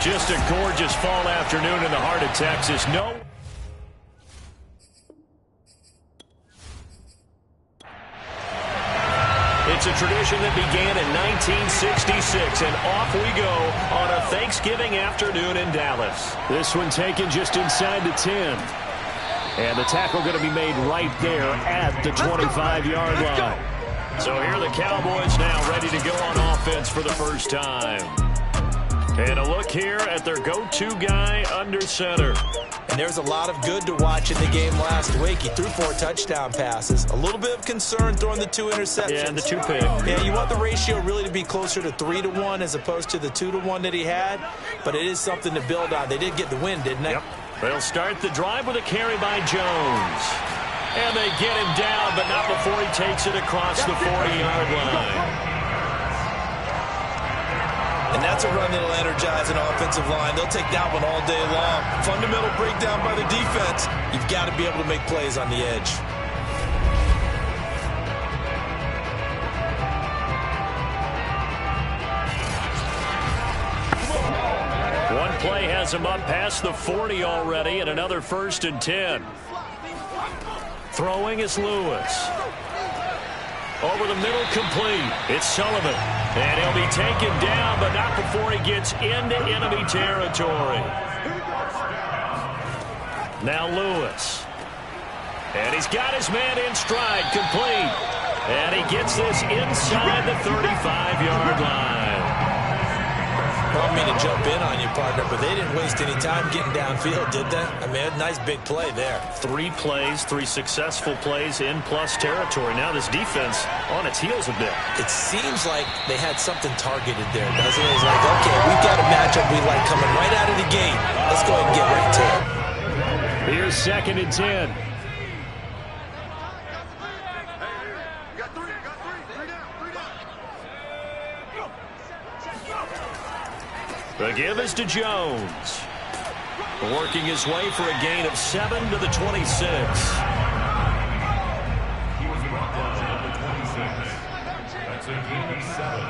Just a gorgeous fall afternoon in the heart of Texas. It's a tradition that began in 1966, and off we go on a Thanksgiving afternoon in Dallas. This one taken just inside the 10. And the tackle going to be made right there at the 25-yard line. So here are the Cowboys now ready to go on offense for the first time. And a look here at their go-to guy under center. And there's a lot of good to watch in the game last week. He threw 4 touchdown passes. A little bit of concern throwing the 2 interceptions. Yeah, and the 2 picks. Yeah, you want the ratio really to be closer to 3-to-1 as opposed to the 2-to-1 that he had. But it is something to build on. They did get the win, didn't they? Yep. They'll start the drive with a carry by Jones. And they get him down, but not before he takes it across the 40-yard line. And that's a run that'll energize an offensive line. They'll take that one all day long. Fundamental breakdown by the defense. You've got to be able to make plays on the edge. One play has him up past the 40 already, and another 1st and 10. Throwing is Lewis. Over the middle, complete. It's Sullivan. And he'll be taken down, but not before he gets into enemy territory. Now Lewis. And he's got his man in stride, complete. And he gets this inside the 35-yard line. I don't mean to jump in on you, partner, but they didn't waste any time getting downfield, did they? I mean, a nice big play there. 3 plays, 3 successful plays in plus territory. Now this defense on its heels a bit. It seems like they had something targeted there, doesn't it? It's like, okay, we've got a matchup we like coming right out of the gate. Let's go ahead and get right to it. Here's 2nd and 10. The give is to Jones. Working his way for a gain of 7 to the 26. He was brought down at the 26. That's a gain of 7.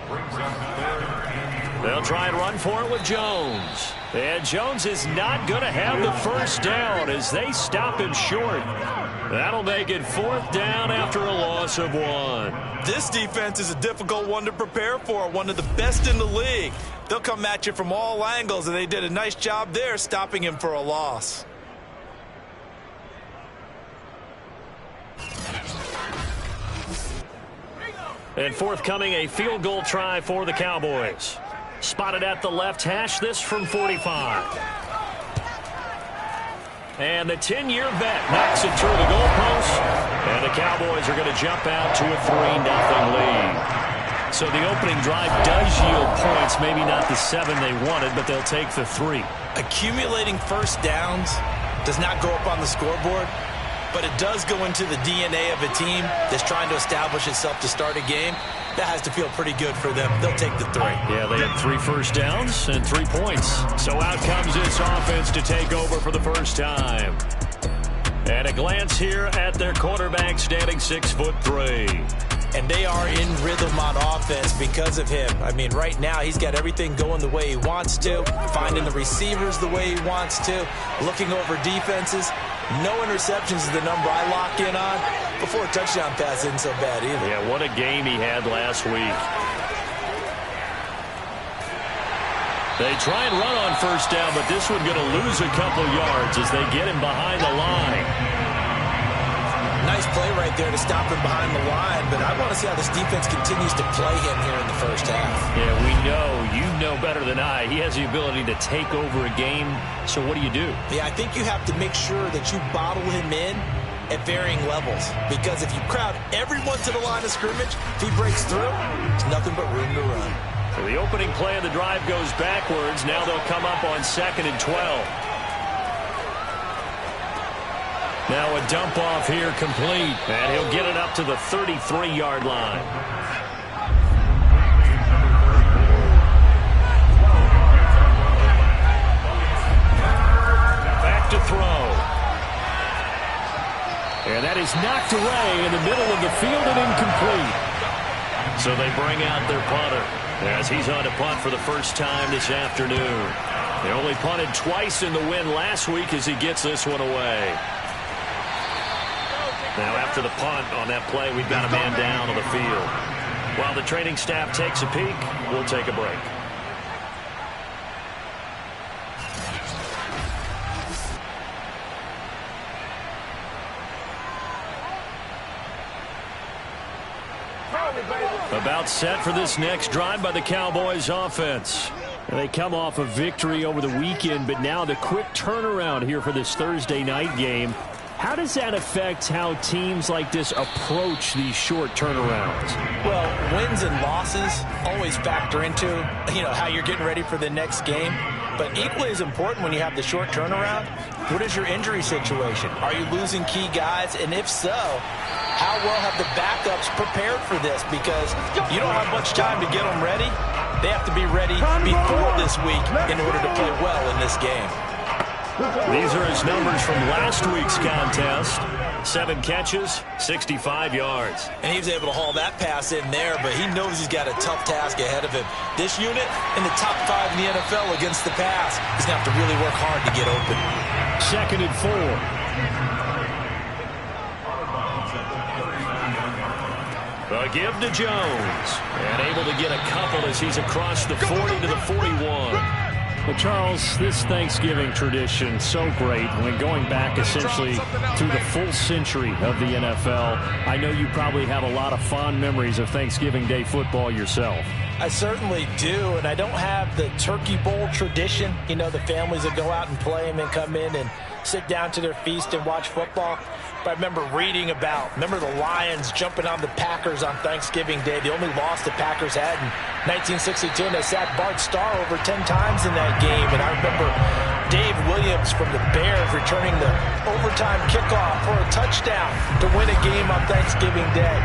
Brings up 3rd and 3. They'll try and run for it with Jones. And Jones is not going to have the first down as they stop him short. That'll make it 4th down after a loss of 1. This defense is a difficult one to prepare for, one of the best in the league. They'll come at you from all angles, and they did a nice job there stopping him for a loss. And forthcoming, a field goal try for the Cowboys. Spotted at the left hash, this from 45. And the 10-year vet knocks it through the goalpost. And the Cowboys are going to jump out to a 3-0 lead. So the opening drive does yield points, maybe not the 7 they wanted, but they'll take the 3. Accumulating first downs does not go up on the scoreboard, but it does go into the DNA of a team that's trying to establish itself to start a game. That has to feel pretty good for them. They'll take the 3. Yeah, they had 3 first downs and 3 points. So out comes this offense to take over for the first time. And a glance here at their quarterback standing 6'3". And they are in rhythm on offense because of him. I mean, right now, he's got everything going the way he wants to, finding the receivers the way he wants to, looking over defenses. No interceptions is the number I lock in on. Before a touchdown pass isn't so bad either. Yeah, what a game he had last week. They try and run on first down, but this one going to lose a couple yards as they get him behind the line. Nice play right there to stop him behind the line, but I want to see how this defense continues to play him here in the first half. Yeah, we know. You know better than I. He has the ability to take over a game, so what do you do? Yeah, I think you have to make sure that you bottle him in at varying levels, because if you crowd everyone to the line of scrimmage, if he breaks through, it's nothing but room to run. So the opening play of the drive goes backwards. Now they'll come up on 2nd and 12. Now a dump off here complete, and he'll get it up to the 33-yard line. Back to throw. And that is knocked away in the middle of the field and incomplete. So they bring out their punter. as he's on to punt for the first time this afternoon. They only punted twice in the win last week as he gets this one away. Now after the punt on that play, we've got a man down on the field. While the training staff takes a peek, we'll take a break. About set for this next drive by the Cowboys offense. They come off a victory over the weekend, but now the quick turnaround here for this Thursday night game. How does that affect how teams like this approach these short turnarounds? Well, wins and losses always factor into, how you're getting ready for the next game. But equally as important when you have the short turnaround, what is your injury situation? Are you losing key guys? And if so, how well have the backups prepared for this? Because you don't have much time to get them ready. They have to be ready before this week in order to play well in this game. These are his numbers from last week's contest. 7 catches, 65 yards. And he was able to haul that pass in there, but he knows he's got a tough task ahead of him. This unit in the top 5 in the NFL against the pass. He's going to have to really work hard to get open. 2nd and 4. A give to Jones. And able to get a couple as he's across the 40 to the 41. Well, Charles, this Thanksgiving tradition, so great when going back essentially through the full century of the NFL. I know you probably have a lot of fond memories of Thanksgiving Day football yourself. I certainly do, and I don't have the Turkey Bowl tradition. The families that go out and play and then come in and sit down to their feast and watch football. But I remember reading remember the Lions jumping on the Packers on Thanksgiving Day. The only loss the Packers had in 1962, and they sacked Bart Starr over 10 times in that game. And I remember Dave Williams from the Bears returning the overtime kickoff for a touchdown to win a game on Thanksgiving Day.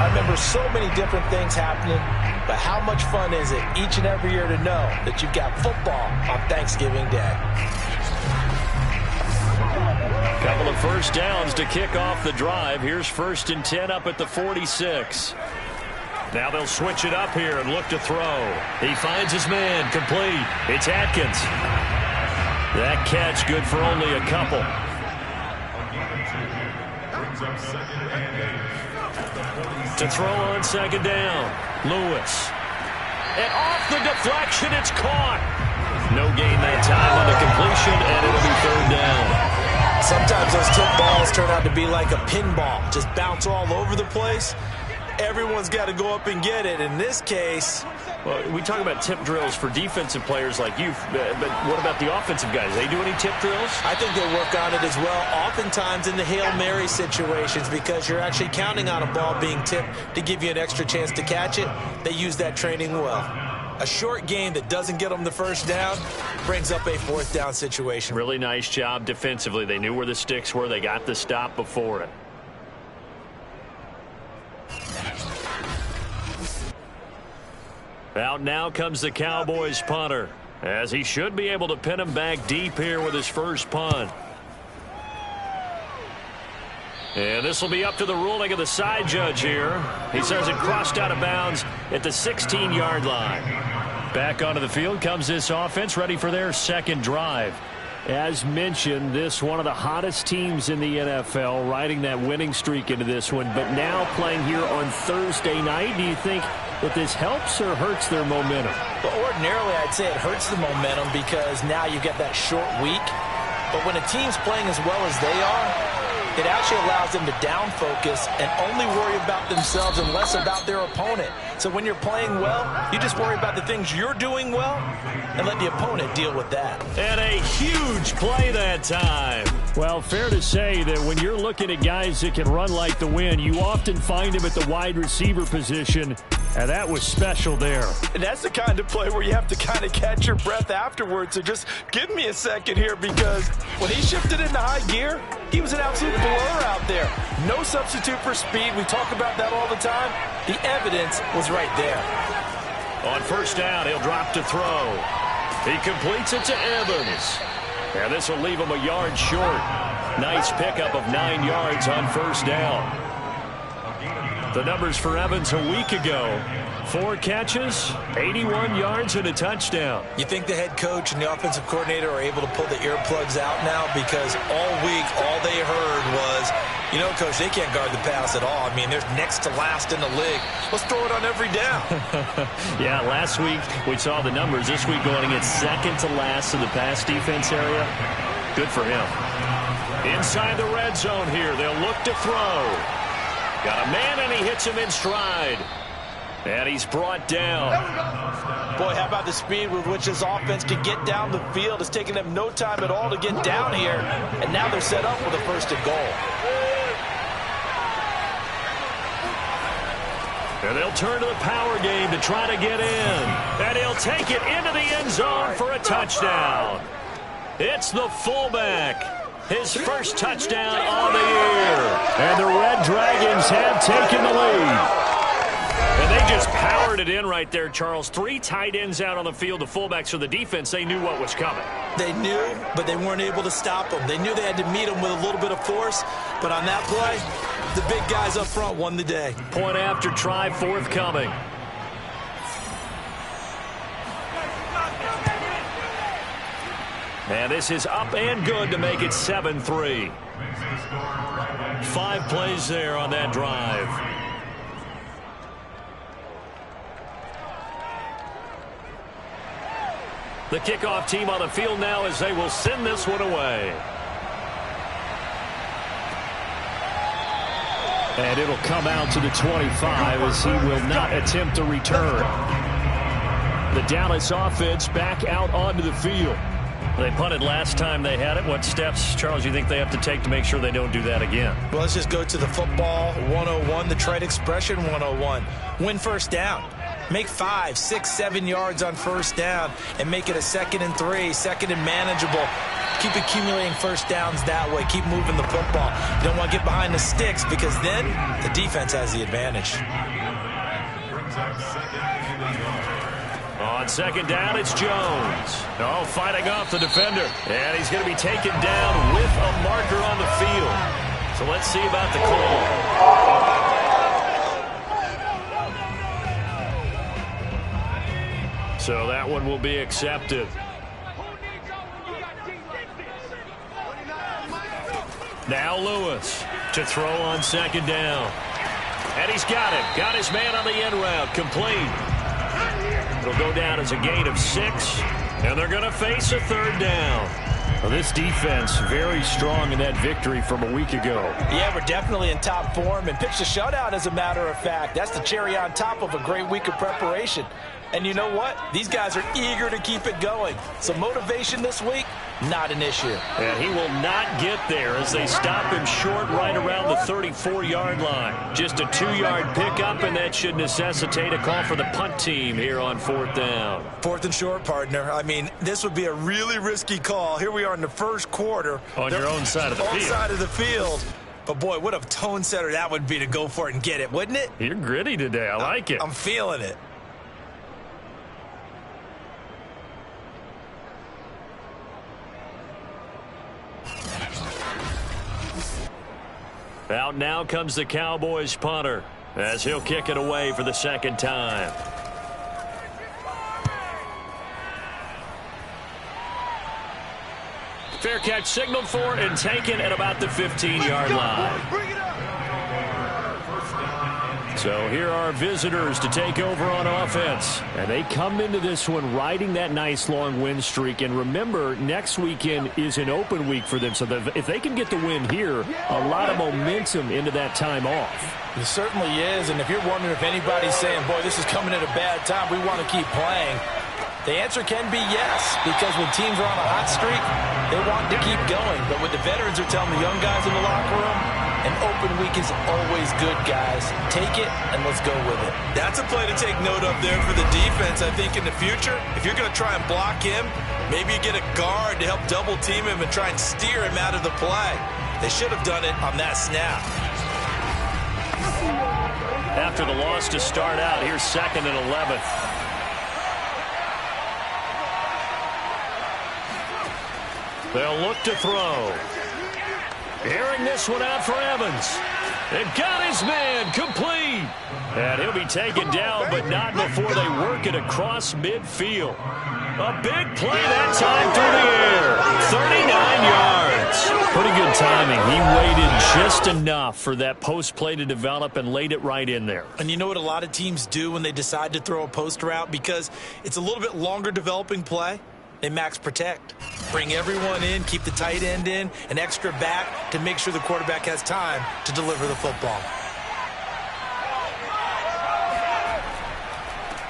I remember so many different things happening, but how much fun is it each and every year to know that you've got football on Thanksgiving Day? Couple of first downs to kick off the drive. Here's 1st and 10 up at the 46. Now they'll switch it up here and look to throw. He finds his man, complete. It's Atkins. That catch good for only a couple. To throw on 2nd down, Lewis. And off the deflection, it's caught. No gain that time on the completion, and it'll be 3rd down. Sometimes those tip balls turn out to be like a pinball, just bounce all over the place. Everyone's got to go up and get it. In this case, well, we talk about tip drills for defensive players like you, but what about the offensive guys? They do any tip drills? I think they work on it as well, oftentimes in the Hail Mary situations, because you're actually counting on a ball being tipped to give you an extra chance to catch it. They use that training well. A short game that doesn't get them the first down brings up a 4th down situation. Really nice job defensively. They knew where the sticks were. They got the stop before it. Out now comes the Cowboys punter, as he should be able to pin him back deep here with his first punt. And this will be up to the ruling of the side judge here. He says it crossed out of bounds at the 16-yard line. Back onto the field comes this offense, ready for their 2nd drive. As mentioned, this one of the hottest teams in the NFL, riding that winning streak into this one, but now playing here on Thursday night. Do you think that this helps or hurts their momentum? Well, ordinarily, I'd say it hurts the momentum because now you get that short week. But when a team's playing as well as they are, it actually allows them to down focus and only worry about themselves and less about their opponent. So when you're playing well, you just worry about the things you're doing well and let the opponent deal with that. And a huge play that time. Well, fair to say that when you're looking at guys that can run like the wind, you often find them at the wide receiver position, and that was special there. And that's the kind of play where you have to kind of catch your breath afterwards. So just give me a second here, because when he shifted into high gear, he was an absolute blur out there. No substitute for speed. We talk about that all the time. The evidence was right there. On 1st down, he'll drop to throw. He completes it to Evans. And this will leave him a yard short. Nice pickup of 9 yards on 1st down. The numbers for Evans a week ago: 4 catches, 81 yards, and a touchdown. You think the head coach and the offensive coordinator are able to pull the earplugs out now? Because all week, all they heard was, you know, Coach, they can't guard the pass at all. I mean, they're next to last in the league. Let's throw it on every down. Yeah, last week we saw the numbers. This week going against second to last in the pass defense area. Good for him. Inside the red zone here, they'll look to throw. Got a man, and he hits him in stride. And he's brought down. Boy, how about the speed with which this offense can get down the field? It's taken them no time at all to get down here. And now they're set up with a 1st and goal. And they'll turn to the power game to try to get in. And he'll take it into the end zone for a touchdown. It's the fullback. His first touchdown on the year. And the Red Dragons have taken the lead. And they just powered it in right there, Charles. 3 tight ends out on the field. The fullbacks for the defense, they knew what was coming. They knew, but they weren't able to stop them. They knew they had to meet them with a little bit of force. But on that play, the big guys up front won the day. Point after try forthcoming. And this is up and good to make it 7-3. 5 plays there on that drive. The kickoff team on the field now as they will send this one away. And it'll come out to the 25 as he will not attempt to return. The Dallas offense back out onto the field. They punted last time they had it. What steps, Charles, you think they have to take to make sure they don't do that again? Well, let's just go to the football 101, the trade expression 101. Win 1st down. Make 5, 6, 7 yards on 1st down and make it a 2nd and 3, 2nd and manageable. Keep accumulating 1st downs that way. Keep moving the football. You don't want to get behind the sticks because then the defense has the advantage. On 2nd down, it's Jones. Oh, fighting off the defender. And he's going to be taken down with a marker on the field. So let's see about the call. So that one will be accepted. Now Lewis to throw on 2nd down. And he's got it. Got his man on the end route. Complete. It'll go down as a gain of 6. And they're going to face a 3rd down. Well, this defense very strong in that victory from a week ago. Yeah, we're definitely in top form and pitched a shutout, as a matter of fact. That's the cherry on top of a great week of preparation. And you know what? These guys are eager to keep it going. So motivation this week, not an issue. And he will not get there as they stop him short right around the 34-yard line. Just a 2-yard pickup, and that should necessitate a call for the punt team here on 4th down. 4th and short, partner. I mean, this would be a really risky call. Here we are in the 1st quarter. On your own side of the field. Side of the field. But, boy, what a tone setter that would be to go for it and get it, wouldn't it? You're gritty today. I like it. I'm feeling it. Out now comes the Cowboys punter as he'll kick it away for the 2nd time. Fair catch signaled for and taken at about the 15-yard line. So here are visitors to take over on offense. And they come into this one riding that nice long win streak. And remember, next weekend is an open week for them. So if they can get the win here, a lot of momentum into that time off. It certainly is. And if you're wondering if anybody's saying, boy, this is coming at a bad time, we want to keep playing, the answer can be yes. Because when teams are on a hot streak, they want to keep going. But what the veterans are telling the young guys in the locker room, an open week is always good, guys. Take it, and let's go with it. That's a play to take note of there for the defense, I think, in the future. If you're going to try and block him, maybe you get a guard to help double-team him and try and steer him out of the play. They should have done it on that snap. After the loss to start out, here's 2nd and 11. They'll look to throw. Airing this one out for Evans. And got his man complete. And he'll be taken down, but not before they work it across midfield. A big play that time through the air. 39 yards. Pretty good timing. He waited just enough for that post play to develop and laid it right in there. And you know what a lot of teams do when they decide to throw a post route? Because it's a little bit longer developing play. They max protect. Bring everyone in, keep the tight end in, an extra back to make sure the quarterback has time to deliver the football.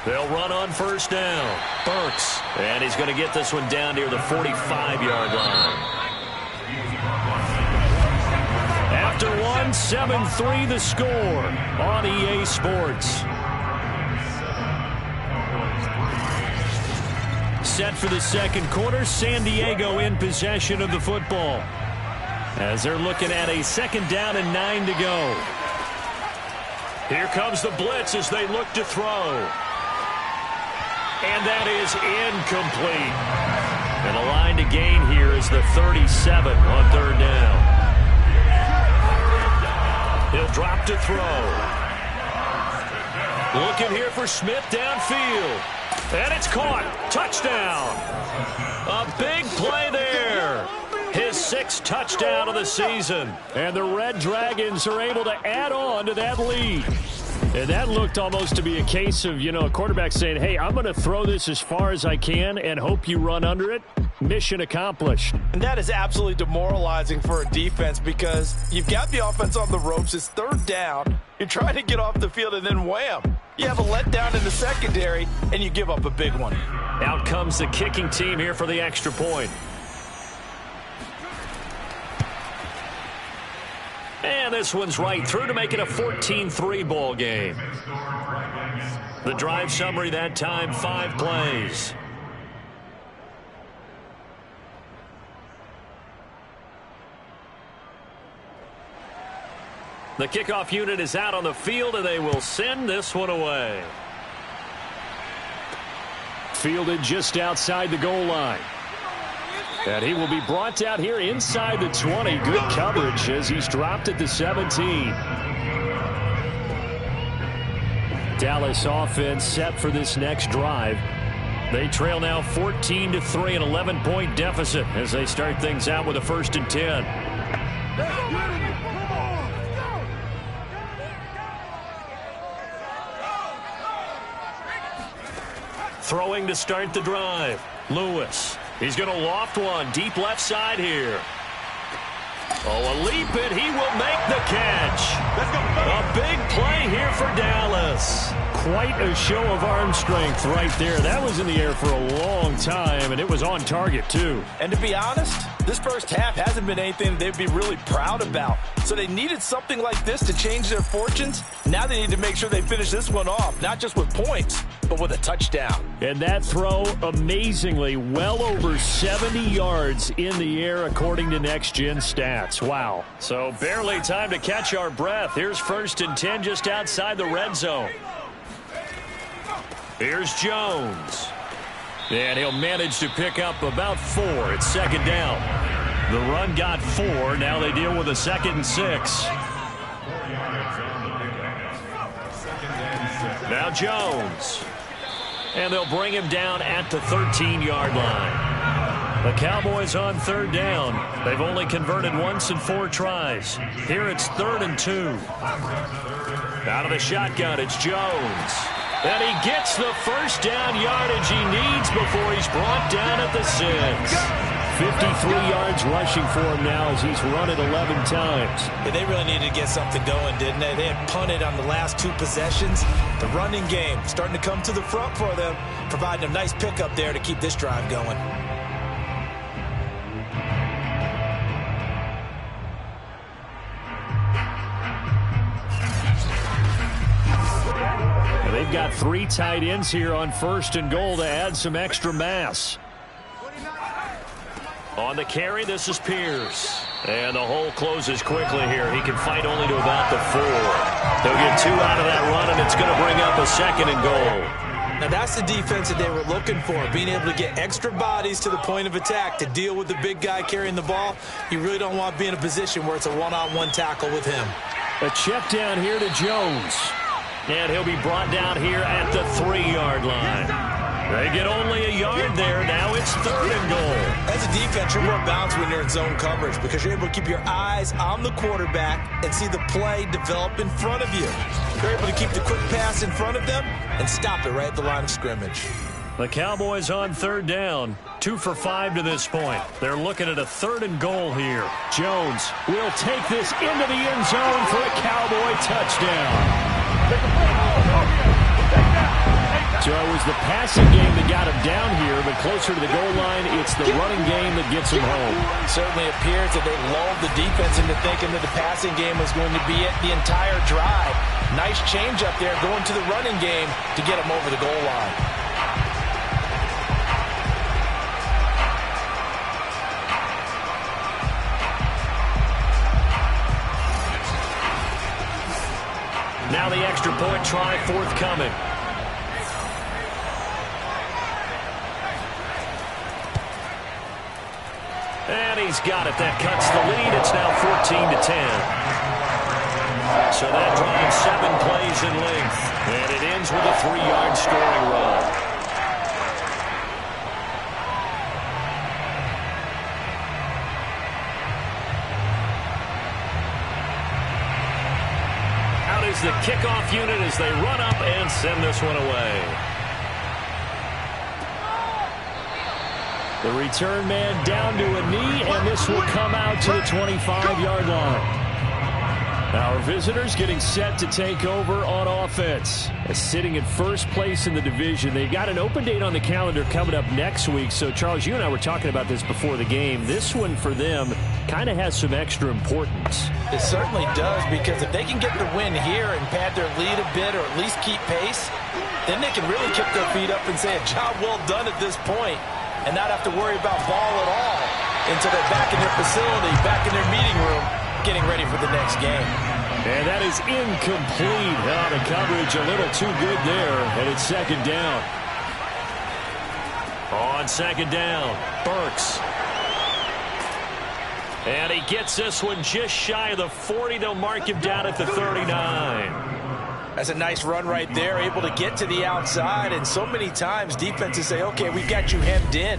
They'll run on first down. Burks. And he's going to get this one down near the 45-yard line. After one, 7-3 the score on EA Sports. Set for the second quarter, San Diego in possession of the football. As they're looking at a 2nd down and 9 to go. Here comes the blitz as they look to throw. And that is incomplete. And the line to gain here is the 37 on 3rd down. He'll drop to throw. Looking here for Smith downfield. And it's caught. Touchdown. A big play there. His 6th touchdown of the season. And the Red Dragons are able to add on to that lead. And that looked almost to be a case of, a quarterback saying, hey, I'm going to throw this as far as I can and hope you run under it. Mission accomplished. And that is absolutely demoralizing for a defense because you've got the offense on the ropes. It's 3rd down. You're trying to get off the field and then wham. You have a letdown in the secondary and you give up a big one. Out comes the kicking team here for the extra point. And this one's right through to make it a 14-3 ball game. The drive summary that time, 5 plays. The kickoff unit is out on the field, and they will send this one away. Fielded just outside the goal line. And he will be brought down here inside the 20. Good coverage as he's dropped at the 17. Dallas offense set for this next drive. They trail now 14-3, an 11-point deficit as they start things out with a 1st and 10. Throwing to start the drive. Lewis. He's going to loft one deep left side here. Oh, a leap and he will make the catch. A big play here for Dallas. Quite a show of arm strength right there. That was in the air for a long time, and it was on target, too. And to be honest, this first half hasn't been anything they'd be really proud about. So they needed something like this to change their fortunes. Now they need to make sure they finish this one off, not just with points, but with a touchdown. And that throw, amazingly, well over 70 yards in the air, according to Next Gen Stats. Wow. So barely time to catch our breath. Here's 1st and 10 just outside the red zone. Here's Jones. And he'll manage to pick up about 4. It's 2nd down. The run got 4. Now they deal with a 2nd and 6. Now Jones. And they'll bring him down at the 13-yard line. The Cowboys on 3rd down. They've only converted once in 4 tries. Here it's 3rd and 2. Out of the shotgun, it's Jones. And he gets the 1st down yardage he needs before he's brought down at the 6. 53 yards rushing for him now as he's run it 11 times. Yeah, they really needed to get something going, didn't they? They had punted on the last 2 possessions. The running game starting to come to the front for them, providing a nice pickup there to keep this drive going. They've got 3 tight ends here on 1st and goal to add some extra mass. On the carry, this is Pierce. And the hole closes quickly here. He can fight only to about the 4. They'll get 2 out of that run, and it's going to bring up a 2nd and goal. Now that's the defense that they were looking for, being able to get extra bodies to the point of attack to deal with the big guy carrying the ball. You really don't want to be in a position where it's a one-on-one tackle with him. A check down here to Jones. And he'll be brought down here at the 3-yard line. They get only a yard there. Now it's 3rd and goal. As a defense, you're more balanced when you're in zone coverage because you're able to keep your eyes on the quarterback and see the play develop in front of you. You're able to keep the quick pass in front of them and stop it right at the line of scrimmage. The Cowboys on 3rd down. 2 for 5 to this point. They're looking at a 3rd and goal here. Jones will take this into the end zone for a Cowboy touchdown. So it was the passing game that got him down here, but closer to the goal line, it's the running game that gets him home. Certainly appears that they lulled the defense into thinking that the passing game was going to be it the entire drive. Nice change up there going to the running game to get him over the goal line. Now the extra point try forthcoming. And he's got it. That cuts the lead. It's now 14-10. So that drives 7 plays in length. And it ends with a 3-yard scoring run. Out is the kickoff unit as they run up and send this one away. The return man down to a knee, and this will come out to the 25-yard line. Our visitors getting set to take over on offense. Sitting in first place in the division. They've got an open date on the calendar coming up next week. So, Charles, you and I were talking about this before the game. This one for them kind of has some extra importance. It certainly does, because if they can get the win here and pad their lead a bit or at least keep pace, then they can really kick their feet up and say a job well done at this point and not have to worry about ball at all until they're back in their facility, back in their meeting room, getting ready for the next game. And that is incomplete. The coverage a little too good there, and it's 2nd down. On 2nd down, Burks. And he gets this one just shy of the 40. They'll mark him down at the 39. That's a nice run right there, able to get to the outside. And so many times defenses say, okay, we've got you hemmed in.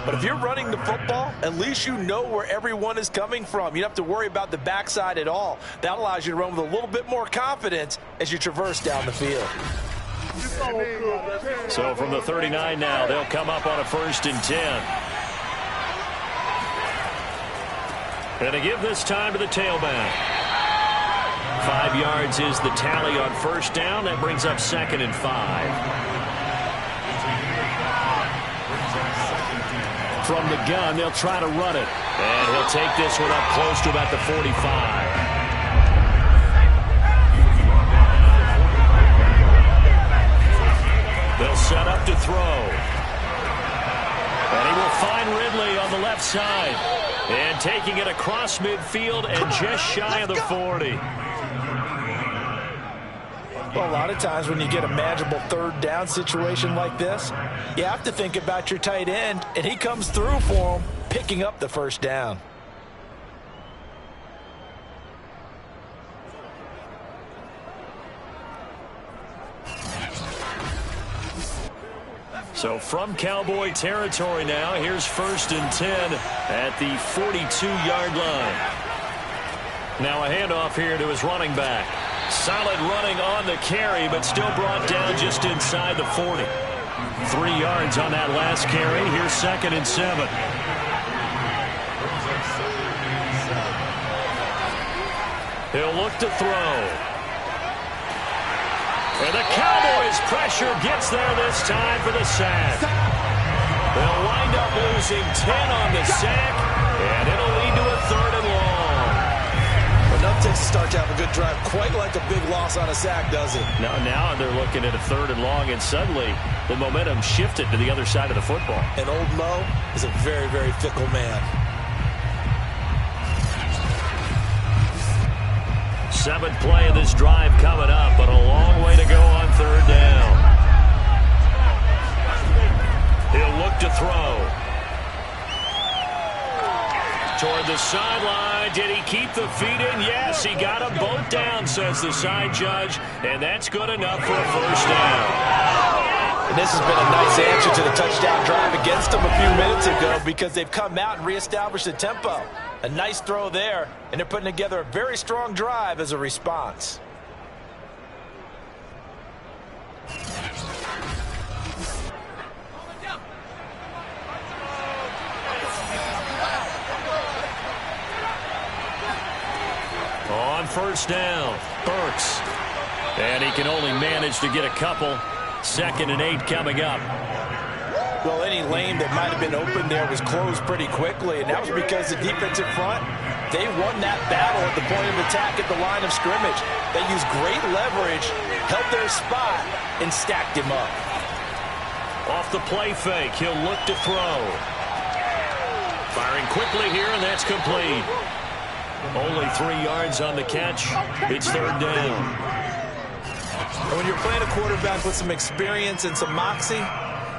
But if you're running the football, at least you know where everyone is coming from. You don't have to worry about the backside at all. That allows you to run with a little bit more confidence as you traverse down the field. So from the 39 now, they'll come up on a 1st and 10. And to give this time to the tailback. 5 yards is the tally on 1st down. That brings up 2nd and 5. From the gun, they'll try to run it. And he'll take this one up close to about the 45. They'll set up to throw. And he will find Ridley on the left side. And taking it across midfield and just shy of the 40. Well, a lot of times when you get a manageable 3rd down situation like this, you have to think about your tight end, and he comes through for him, picking up the 1st down. So from Cowboy territory now, here's 1st and 10 at the 42-yard line. Now a handoff here to his running back. Solid running on the carry, but still brought down just inside the 40. 3 yards on that last carry. Here's 2nd and 7. He'll look to throw. And the Cowboys' pressure gets there this time for the sack. They'll wind up losing 10 on the sack, and it'll lead to a 3rd and long. Enough takes to start to have a good drive, quite like a big loss on a sack, does it? Now they're looking at a 3rd and long, and suddenly the momentum shifted to the other side of the football. And old Mo is a very, very fickle man. 7th play of this drive coming up, but a long way to go on 3rd down. He'll look to throw. Toward the sideline. Did he keep the feet in? Yes, he got them both down, says the side judge. And that's good enough for a first down. And this has been a nice answer to the touchdown drive against them a few minutes ago because they've come out and reestablished the tempo. A nice throw there, and they're putting together a very strong drive as a response. On first down, Burks. And he can only manage to get a couple. 2nd and 8 coming up. Well, any lane that might have been open there was closed pretty quickly, and that was because the defensive front, they won that battle at the point of attack at the line of scrimmage. They used great leverage, held their spot, and stacked him up. Off the play fake, he'll look to throw. Firing quickly here, and that's complete. Only 3 yards on the catch. It's 3rd down. And when you're playing a quarterback with some experience and some moxie,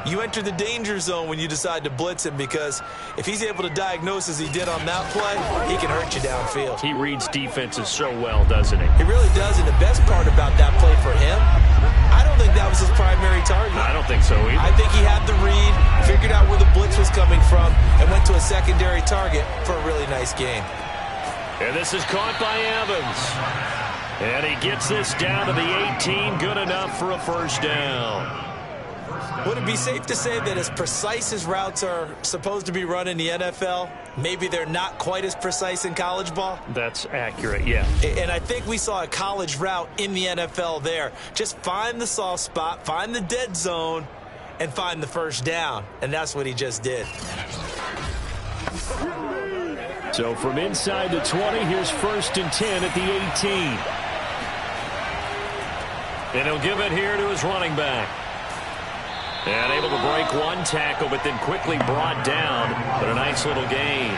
you enter the danger zone when you decide to blitz him, because if he's able to diagnose as he did on that play, he can hurt you downfield. He reads defenses so well, doesn't he? He really does, and the best part about that play for him, I don't think that was his primary target. I don't think so either. I think he had the read, figured out where the blitz was coming from, and went to a secondary target for a really nice gain. And this is caught by Evans. And he gets this down to the 18, good enough for a first down. Would it be safe to say that as precise as routes are supposed to be run in the NFL, maybe they're not quite as precise in college ball? That's accurate, yeah. And I think we saw a college route in the NFL there. Just find the soft spot, find the dead zone, and find the first down. And that's what he just did. So from inside the 20, here's 1st and 10 at the 18. And he'll give it here to his running back. And able to break one tackle, but then quickly brought down. But a nice little gain.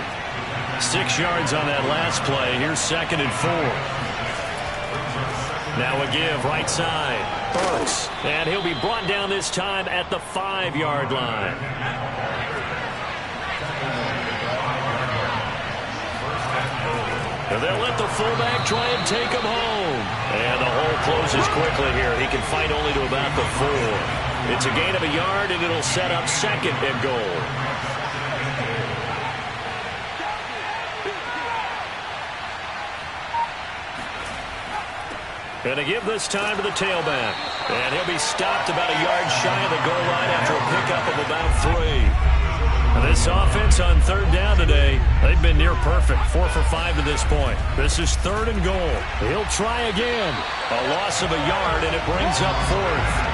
6 yards on that last play. Here's 2nd and 4. Now a give, right side. Burks. And he'll be brought down this time at the 5-yard line. And they'll let the fullback try and take him home. And the hole closes quickly here. He can fight only to about the 4. It's a gain of a yard, and it'll set up 2nd and goal. And a give this time to the tailback. And he'll be stopped about a yard shy of the goal line after a pickup of about 3. This offense on 3rd down today, they've been near perfect. 4 for 5 to this point. This is 3rd and goal. He'll try again. A loss of a yard, and it brings up 4th.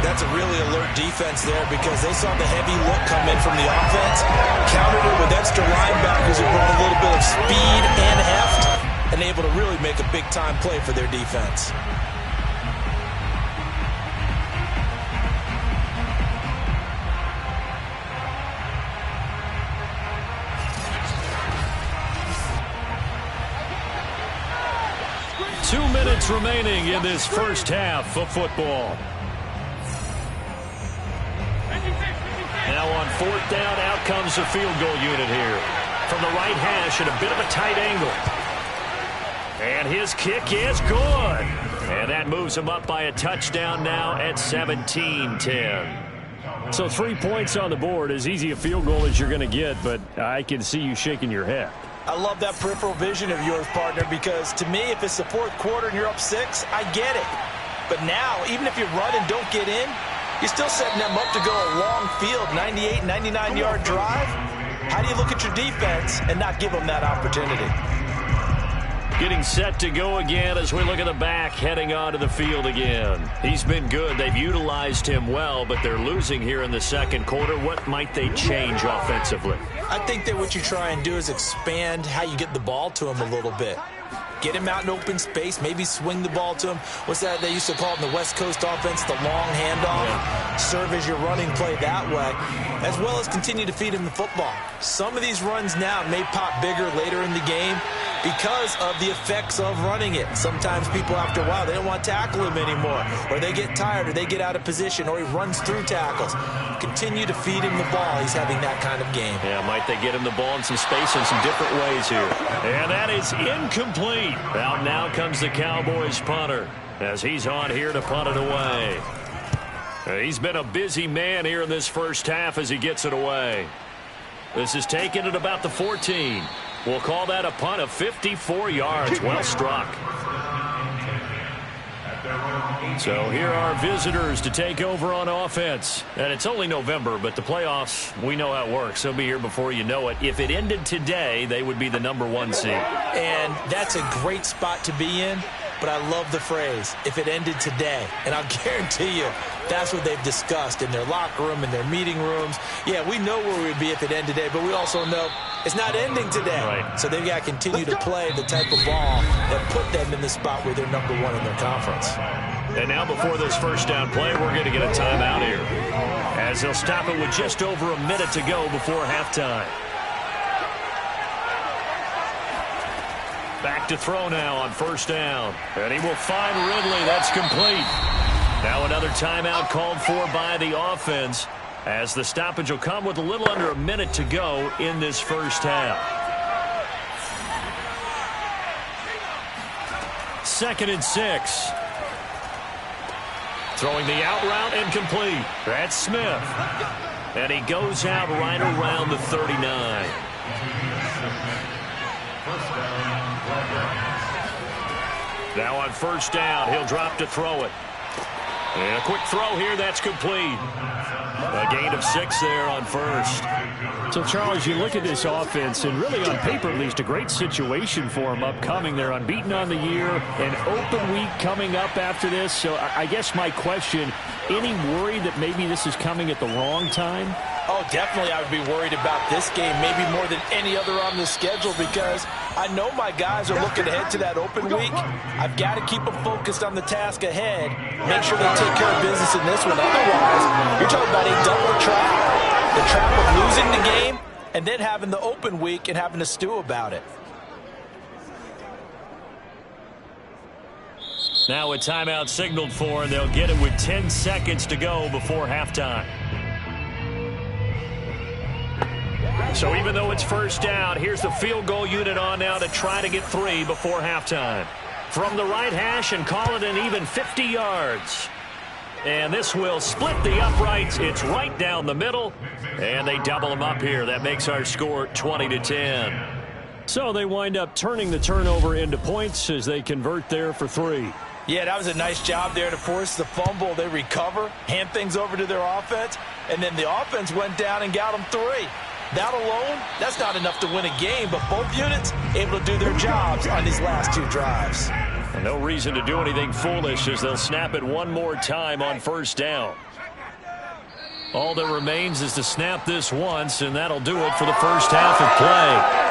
That's a really alert defense there because they saw the heavy look come in from the offense, countered it with extra linebackers who brought a little bit of speed and heft, and able to really make a big-time play for their defense. Two minutes remaining in this first half of football. Now on 4th down, out comes the field goal unit here. From the right hash at a bit of a tight angle. And his kick is good. And that moves him up by a touchdown now at 17-10. So 3 points on the board, as easy a field goal as you're going to get, but I can see you shaking your head. I love that peripheral vision of yours, partner, because to me, if it's the 4th quarter and you're up 6, I get it. But now, even if you run and don't get in, you're still setting them up to go a long field, 98, 99-yard drive. How do you look at your defense and not give them that opportunity? Getting set to go again as we look at the back, heading onto the field again. He's been good. They've utilized him well, but they're losing here in the 2nd quarter. What might they change offensively? I think that what you try and do is expand how you get the ball to him a little bit. Get him out in open space, maybe swing the ball to him. What's that they used to call it in the West Coast offense, the long handoff? Yeah. Serve as your running play that way, as well as continue to feed him the football. Some of these runs now may pop bigger later in the game, because of the effects of running it. Sometimes people, after a while, they don't want to tackle him anymore, or they get tired, or they get out of position, or he runs through tackles. Continue to feed him the ball. He's having that kind of game. Yeah, might they get him the ball in some space in some different ways here. And that is incomplete. Out now comes the Cowboys punter as he's on here to punt it away. He's been a busy man here in this first half as he gets it away. This is taken at about the 14. We'll call that a punt of 54 yards. Well struck. So here are visitors to take over on offense. And it's only November, but the playoffs, we know how it works. They'll be here before you know it. If it ended today, they would be the #1 seed. And that's a great spot to be in. But I love the phrase, if it ended today. And I'll guarantee you, that's what they've discussed in their locker room, in their meeting rooms. Yeah, we know where we'd be if it ended today, but we also know it's not ending today. Right. So they've got to continue to play the type of ball that put them in the spot where they're #1 in their conference. And now before this first down play, we're going to get a timeout here, as they'll stop it with just over a minute to go before halftime. Back to throw now on first down. And he will find Ridley. That's complete. Now another timeout called for by the offense, as the stoppage will come with a little under a minute to go in this first half. 2nd and 6. Throwing the out route incomplete. That's Smith. And he goes out right around the 39. Now on first down, he'll drop to throw it. And a quick throw here, that's complete. A gain of 6 there on first. So, Charles, you look at this offense, and really on paper at least, a great situation for them upcoming. They're unbeaten on the year, an open week coming up after this. So I guess my question, any worry that maybe this is coming at the wrong time? Oh, definitely I would be worried about this game, maybe more than any other on the schedule, because I know my guys are looking ahead to that open week. I've got to keep them focused on the task ahead, make sure they take care of business in this one. Otherwise, you're talking about a double trap. The trap of losing the game and then having the open week and having to stew about it. Now a timeout signaled for, and they'll get it with 10 seconds to go before halftime. So even though it's first down, here's the field goal unit on now to try to get 3 before halftime. From the right hash, and call it an even 50 yards. And this will split the uprights. It's right down the middle, and they double them up here. That makes our score 20-10. So they wind up turning the turnover into points as they convert there for 3. Yeah, that was a nice job there to force the fumble. They recover, hand things over to their offense, and then the offense went down and got them 3. That alone, that's not enough to win a game, but both units able to do their jobs on these last 2 drives. And no reason to do anything foolish as they'll snap it one more time on first down. All that remains is to snap this once, and that'll do it for the first half of play.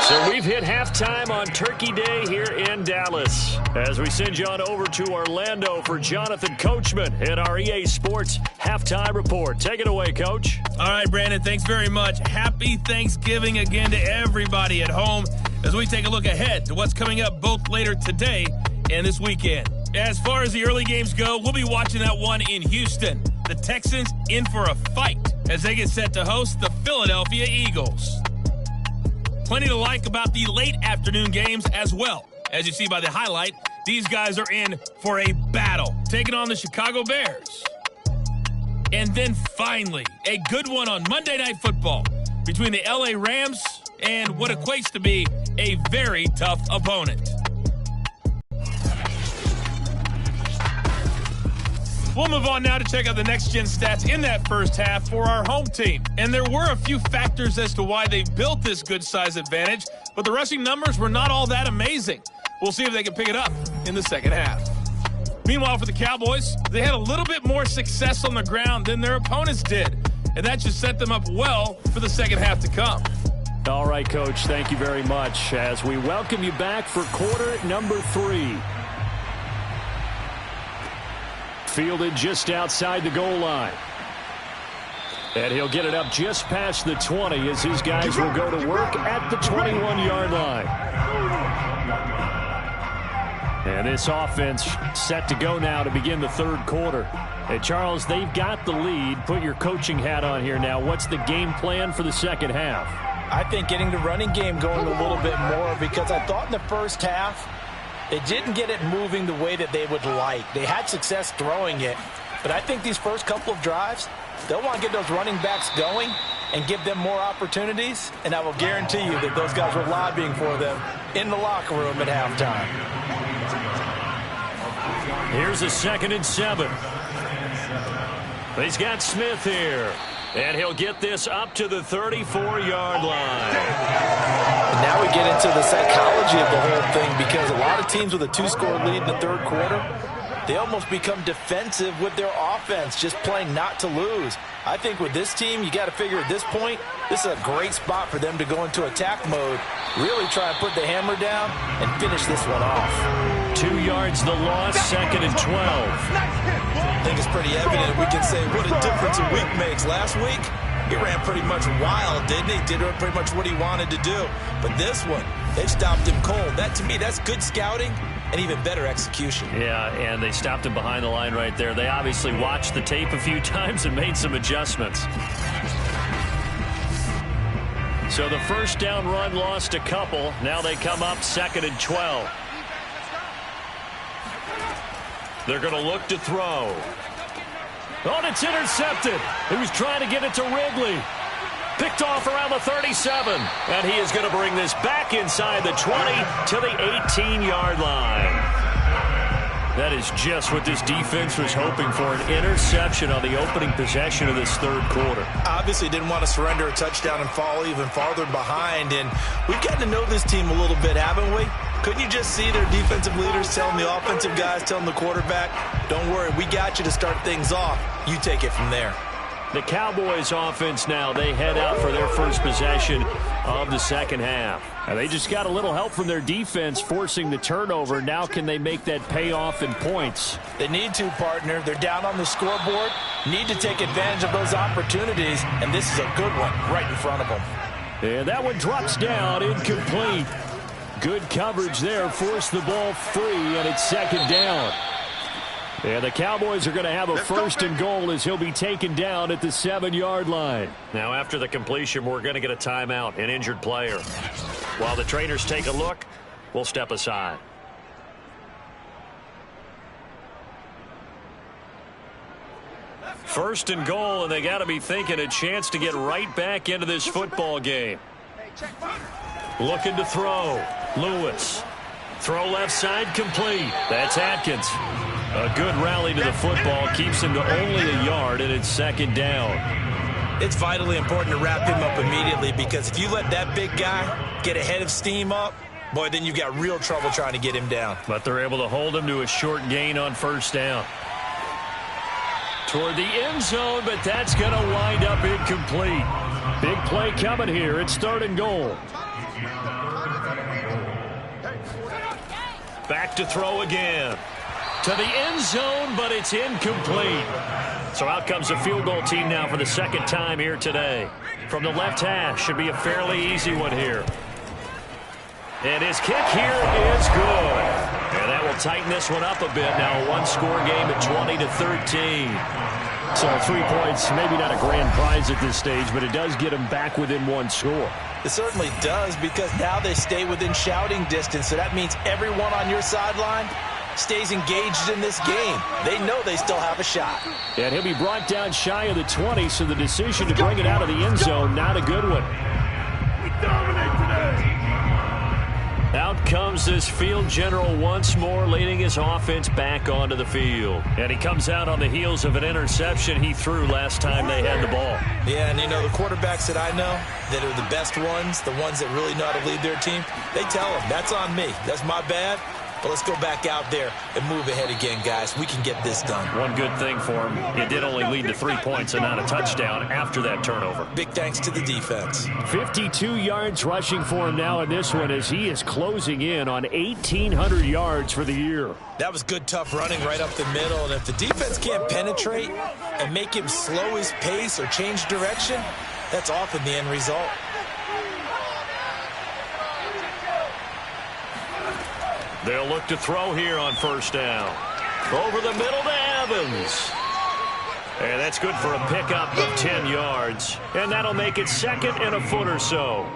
So we've hit halftime on Turkey Day here in Dallas, as we send you on over to Orlando for Jonathan Coachman at our EA Sports Halftime Report. Take it away, Coach. All right, Brandon, thanks very much. Happy Thanksgiving again to everybody at home as we take a look ahead to what's coming up both later today and this weekend. As far as the early games go, we'll be watching that one in Houston. The Texans in for a fight as they get set to host the Philadelphia Eagles. Plenty to like about the late afternoon games as well. As you see by the highlight, these guys are in for a battle, taking on the Chicago Bears. And then finally, a good one on Monday Night Football between the LA Rams and what equates to be a very tough opponent. We'll move on now to check out the next-gen stats in that first half for our home team. And there were a few factors as to why they built this good-size advantage, but the rushing numbers were not all that amazing. We'll see if they can pick it up in the second half. Meanwhile, for the Cowboys, they had a little bit more success on the ground than their opponents did, and that just set them up well for the second half to come. All right, Coach, thank you very much as we welcome you back for quarter number 3. Fielded just outside the goal line. And he'll get it up just past the 20 as his guys will go to work at the 21-yard line. And this offense set to go now to begin the third quarter. And Charles, they've got the lead. Put your coaching hat on here now. What's the game plan for the second half? I think getting the running game going a little bit more, because I thought in the first half they didn't get it moving the way that they would like. They had success throwing it, but I think these first couple of drives, they'll want to get those running backs going and give them more opportunities, and I will guarantee you that those guys were lobbying for them in the locker room at halftime. Here's a 2nd and 7. He's got Smith here. And he'll get this up to the 34-yard line. And now we get into the psychology of the whole thing, because a lot of teams with a 2-score lead in the third quarter, they almost become defensive with their offense, just playing not to lose. I think with this team, you got to figure at this point, this is a great spot for them to go into attack mode, really try and put the hammer down and finish this one off. 2 yards the loss, 2nd and 12. I think it's pretty evident. We can say what a difference a week makes. Last week, he ran pretty much wild, didn't he? Did pretty much what he wanted to do. But this one, they stopped him cold. That, to me, that's good scouting and even better execution. Yeah, and they stopped him behind the line right there. They obviously watched the tape a few times and made some adjustments. So the first down run lost a couple. Now they come up 2nd and 12. They're going to look to throw. Oh, and it's intercepted. He was trying to get it to Wrigley. Picked off around the 37. And he is going to bring this back inside the 20 to the 18-yard line. That is just what this defense was hoping for, an interception on the opening possession of this third quarter. Obviously didn't want to surrender a touchdown and fall even farther behind. And we've gotten to know this team a little bit, haven't we? Couldn't you just see their defensive leaders telling the offensive guys, telling the quarterback, don't worry, we got you to start things off. You take it from there. The Cowboys offense now, they head out for their first possession of the second half. And they just got a little help from their defense forcing the turnover. Now can they make that pay off in points? They need to, partner. They're down on the scoreboard. Need to take advantage of those opportunities. And this is a good one right in front of them. And that one drops down, incomplete. Good coverage there, forced the ball free, and it's 2nd down. And the Cowboys are going to have a 1st and goal as he'll be taken down at the 7-yard line. Now after the completion, we're going to get a timeout, an injured player. While the trainers take a look, we'll step aside. First and goal, and they got to be thinking a chance to get right back into this football game. Looking to throw. Lewis. Throw left side, complete. That's Atkins. A good rally to the football keeps him to only a yard, and it's 2nd down. It's vitally important to wrap him up immediately, because if you let that big guy get ahead of steam up, boy, then you've got real trouble trying to get him down. But they're able to hold him to a short gain on 1st down. Toward the end zone, but that's going to wind up incomplete. Big play coming here. It's 3rd and goal. Back to throw again. To the end zone, but it's incomplete. So out comes the field goal team now for the 2nd time here today. From the left hash, should be a fairly easy one here. And his kick here is good. And that will tighten this one up a bit. Now a 1-score game at 20-13. So 3 points, maybe not a grand prize at this stage, but it does get them back within 1 score. It certainly does, because now they stay within shouting distance. So that means everyone on your sideline stays engaged in this game. They know they still have a shot. And he'll be brought down shy of the 20, so the decision to bring it out of the end zone, not a good one. We dominate today. Out comes this field general once more, leading his offense back onto the field. And he comes out on the heels of an interception he threw last time they had the ball. Yeah, and you know, the quarterbacks that I know that are the best ones, the ones that really know how to lead their team, they tell them, that's on me. That's my bad. But let's go back out there and move ahead again, guys. We can get this done. One good thing for him, it did only lead to 3 points and not a touchdown after that turnover. Big thanks to the defense. 52 yards rushing for him now in this one as he is closing in on 1,800 yards for the year. That was good, tough running right up the middle. And if the defense can't penetrate and make him slow his pace or change direction, that's often the end result. They'll look to throw here on first down. Over the middle to Evans. And that's good for a pickup of 10 yards. And that'll make it second and a foot or so.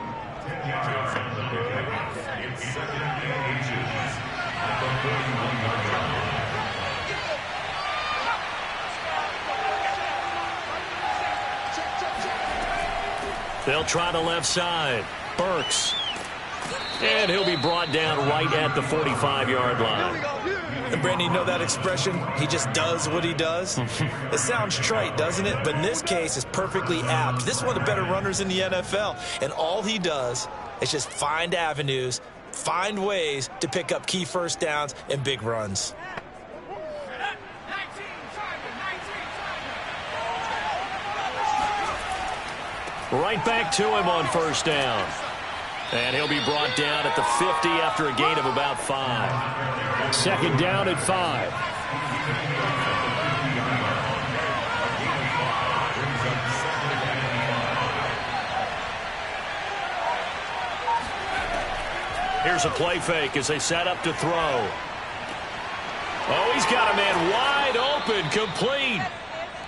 They'll try the left side. Burks. And he'll be brought down right at the 45-yard line. And Brandon, you know that expression? He just does what he does? It sounds trite, doesn't it? But in this case, it's perfectly apt. This is one of the better runners in the NFL. And all he does is just find avenues, find ways to pick up key first downs and big runs. Right back to him on first down. And he'll be brought down at the 50 after a gain of about 5. Second down at 5. Here's a play fake as they set up to throw. Oh, he's got a man wide open, complete.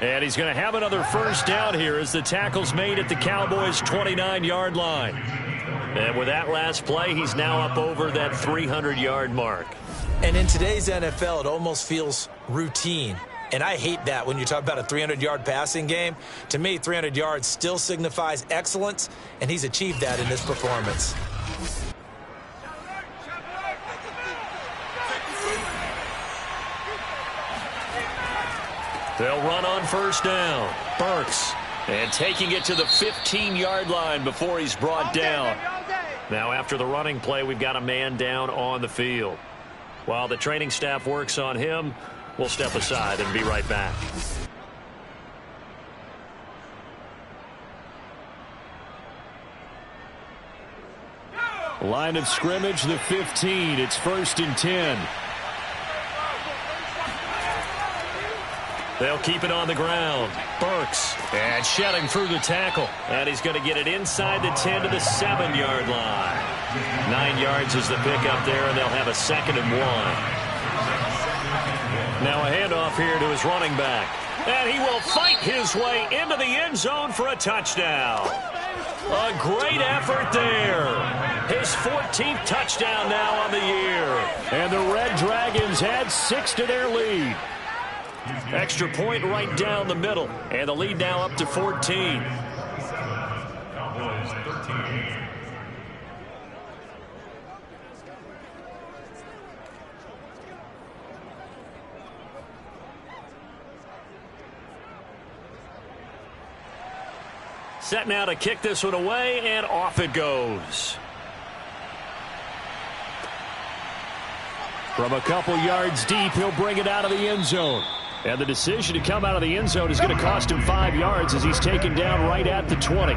And he's going to have another first down here as the tackle's made at the Cowboys' 29-yard line. And with that last play, he's now up over that 300-yard mark. And in today's NFL, it almost feels routine. And I hate that when you talk about a 300-yard passing game. To me, 300 yards still signifies excellence, and he's achieved that in this performance. They'll run on first down. Burks. And taking it to the 15-yard line before he's brought down. Now after the running play, we've got a man down on the field. While the training staff works on him, we'll step aside and be right back. Line of scrimmage, the 15. It's 1st and 10. They'll keep it on the ground. Burks. And shedding through the tackle. And he's going to get it inside the 10 to the 7-yard line. 9 yards is the pickup there, and they'll have a 2nd and 1. Now a handoff here to his running back. And he will fight his way into the end zone for a touchdown. A great effort there. His 14th touchdown now on the year. And the Red Dragons add 6 to their lead. Extra point right down the middle. And the lead now up to 14. Cowboys 13. Set now to kick this one away, and off it goes. From a couple yards deep, he'll bring it out of the end zone. And the decision to come out of the end zone is going to cost him 5 yards as he's taken down right at the 20.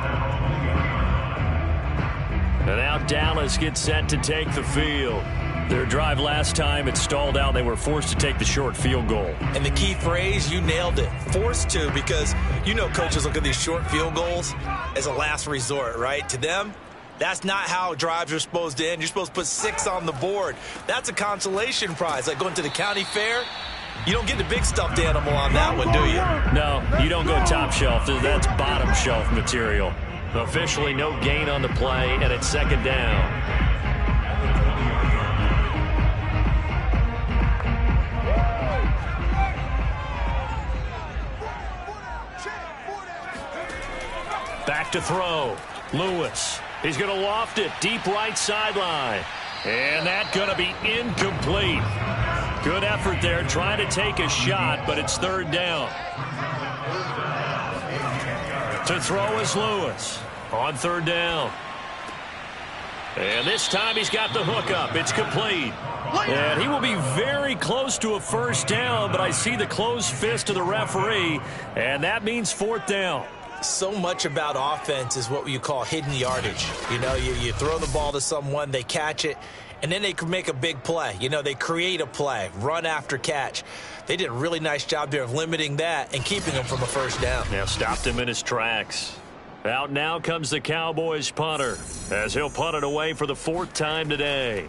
And now Dallas gets set to take the field. Their drive last time, it stalled out. They were forced to take the short field goal. And the key phrase, you nailed it. Forced to, because you know coaches look at these short field goals as a last resort, right? To them, that's not how drives are supposed to end. You're supposed to put 6 on the board. That's a consolation prize. Like going to the county fair, you don't get the big stuffed animal on that one, do you? No, you don't go top shelf. That's bottom shelf material. Officially no gain on the play, and it's 2nd down. Back to throw. Lewis. He's going to loft it deep right sideline. And that's going to be incomplete. Good effort there trying to take a shot, but it's 3rd down. To throw is Lewis on 3rd down. And this time he's got the hook up. It's complete. And he will be very close to a first down, but I see the closed fist of the referee, and that means fourth down. So much about offense is what you call hidden yardage. You know, you throw the ball to someone, they catch it, and then they can make a big play. You know, they create a play, run after catch. They did a really nice job there of limiting that and keeping him from a first down. Now stopped him in his tracks. Out now comes the Cowboys punter as he'll punt it away for the fourth time today.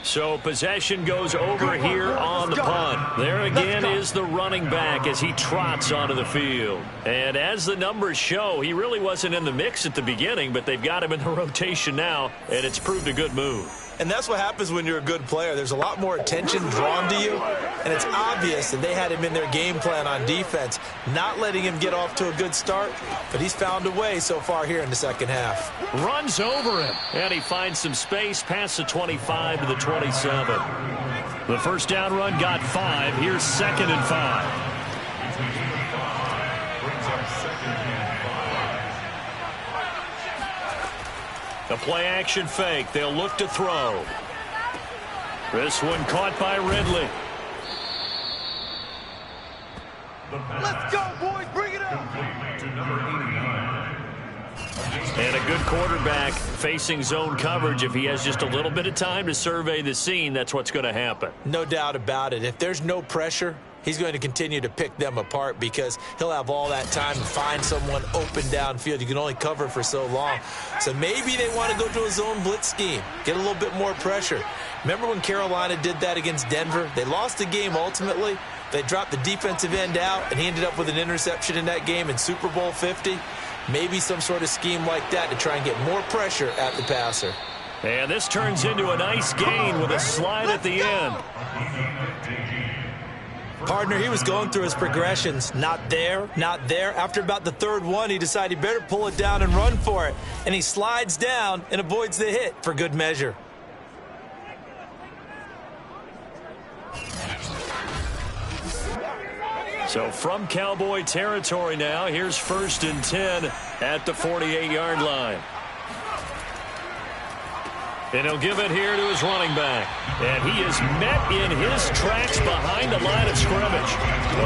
So possession goes over here on the punt. There again is the running back as he trots onto the field. And as the numbers show, he really wasn't in the mix at the beginning, but they've got him in the rotation now, and it's proved a good move. And that's what happens when you're a good player. There's a lot more attention drawn to you, and it's obvious that they had him in their game plan on defense, not letting him get off to a good start, but he's found a way so far here in the second half. Runs over him, and he finds some space past the 25 to the 27. The first down run got 5. Here's 2nd and 5. The play action fake. They'll look to throw. This one caught by Ridley. Let's go, boys. Bring it up. And a good quarterback facing zone coverage. If he has just a little bit of time to survey the scene, that's what's going to happen. No doubt about it. If there's no pressure, he's going to continue to pick them apart because he'll have all that time to find someone open downfield. You can only cover for so long. So maybe they want to go to a zone blitz scheme, get a little bit more pressure. Remember when Carolina did that against Denver? They lost the game ultimately. They dropped the defensive end out, and he ended up with an interception in that game in Super Bowl 50. Maybe some sort of scheme like that to try and get more pressure at the passer. And this turns into a nice gain with a slide at the end. Partner, he was going through his progressions. Not there, not there. After about the third one, he decided he better pull it down and run for it. And he slides down and avoids the hit for good measure. So from Cowboy territory now, here's 1st and 10 at the 48-yard line. And he'll give it here to his running back. And he is met in his tracks behind the line of scrimmage.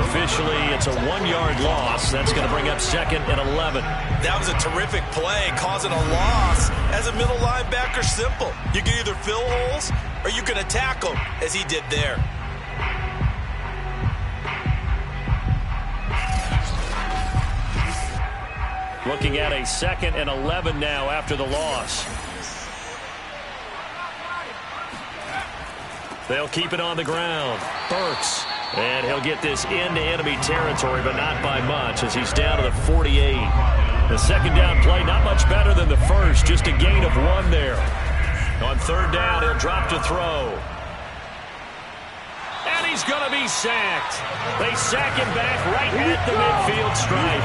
Officially, it's a 1-yard loss. That's going to bring up 2nd and 11. That was a terrific play, causing a loss. As a middle linebacker, simple. You can either fill holes or you can attack them, as he did there. Looking at a 2nd and 11 now after the loss. They'll keep it on the ground. Burks. And he'll get this into enemy territory, but not by much as he's down to the 48. The second down play, not much better than the first. Just a gain of 1 there. On 3rd down, he'll drop to throw. And he's going to be sacked. They sack him back right at the midfield stripe.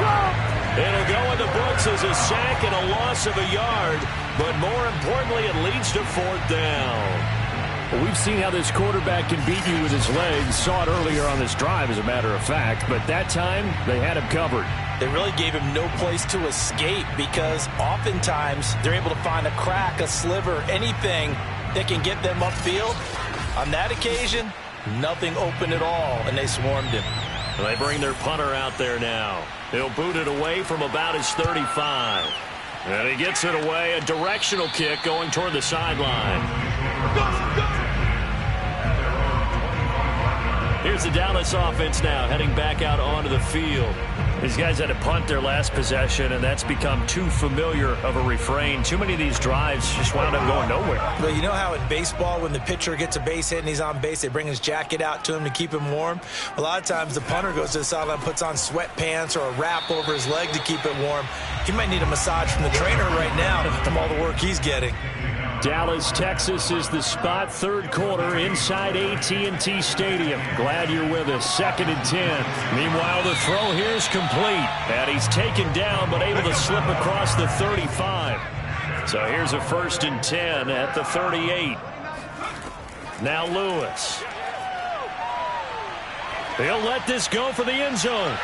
It'll go in the books as a sack and a loss of a yard. But more importantly, it leads to 4th down. Well, we've seen how this quarterback can beat you with his legs. Saw it earlier on this drive, as a matter of fact. But that time, they had him covered. They really gave him no place to escape because oftentimes they're able to find a crack, a sliver, anything that can get them upfield. On that occasion, nothing open at all, and they swarmed him. They bring their punter out there now. He'll boot it away from about his 35. And he gets it away, a directional kick going toward the sideline. Here's the Dallas offense now heading back out onto the field. These guys had to punt their last possession, and that's become too familiar of a refrain. Too many of these drives just wound up going nowhere. Well, you know how in baseball, when the pitcher gets a base hit and he's on base, they bring his jacket out to him to keep him warm? A lot of times the punter goes to the sideline, puts on sweatpants or a wrap over his leg to keep it warm. He might need a massage from the trainer right now from all the work he's getting. Dallas, Texas is the spot. 3rd quarter inside AT&T Stadium. Glad you're with us. 2nd and 10. Meanwhile, the throw here is complete. And he's taken down but able to slip across the 35. So here's a 1st and 10 at the 38. Now Lewis. He'll let this go for the end zone.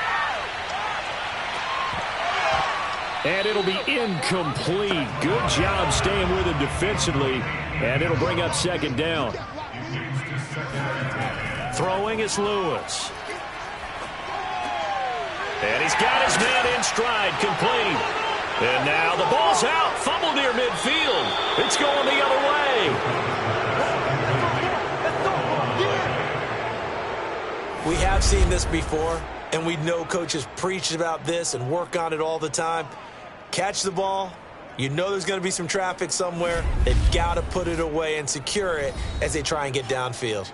And it'll be incomplete. Good job staying with him defensively. And it'll bring up second down. Throwing is Lewis. And he's got his man in stride, complete. And now the ball's out. Fumble near midfield. It's going the other way. We have seen this before, and we know coaches preach about this and work on it all the time. Catch the ball. You know there's going to be some traffic somewhere. They've got to put it away and secure it as they try and get downfield.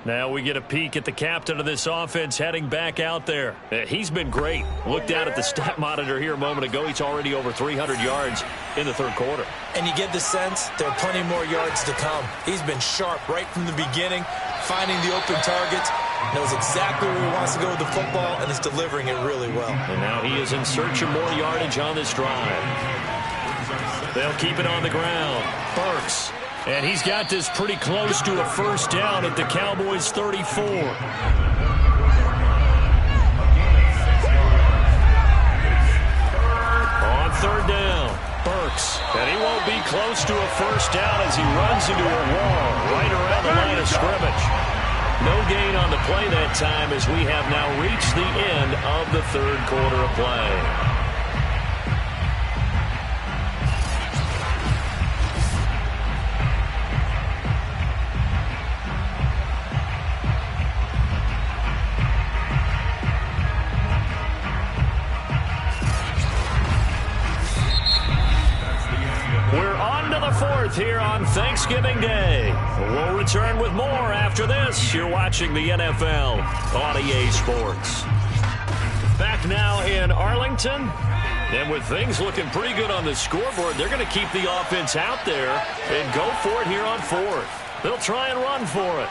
Now we get a peek at the captain of this offense heading back out there. He's been great. Looked down at the stat monitor here a moment ago. He's already over 300 yards in the third quarter. And you get the sense there are plenty more yards to come. He's been sharp right from the beginning, finding the open targets, knows exactly where he wants to go with the football, and is delivering it really well. And now he is in search of more yardage on this drive. They'll keep it on the ground. Burks. And he's got this pretty close to a first down at the Cowboys' 34. On third down, Burks. And he won't be close to a first down as he runs into a wall right around the line of scrimmage. No gain on the play that time as we have now reached the end of the third quarter of play. Here on Thanksgiving Day. We'll return with more after this. You're watching the NFL on EA Sports. Back now in Arlington. And with things looking pretty good on the scoreboard, they're going to keep the offense out there and go for it here on fourth. They'll try and run for it.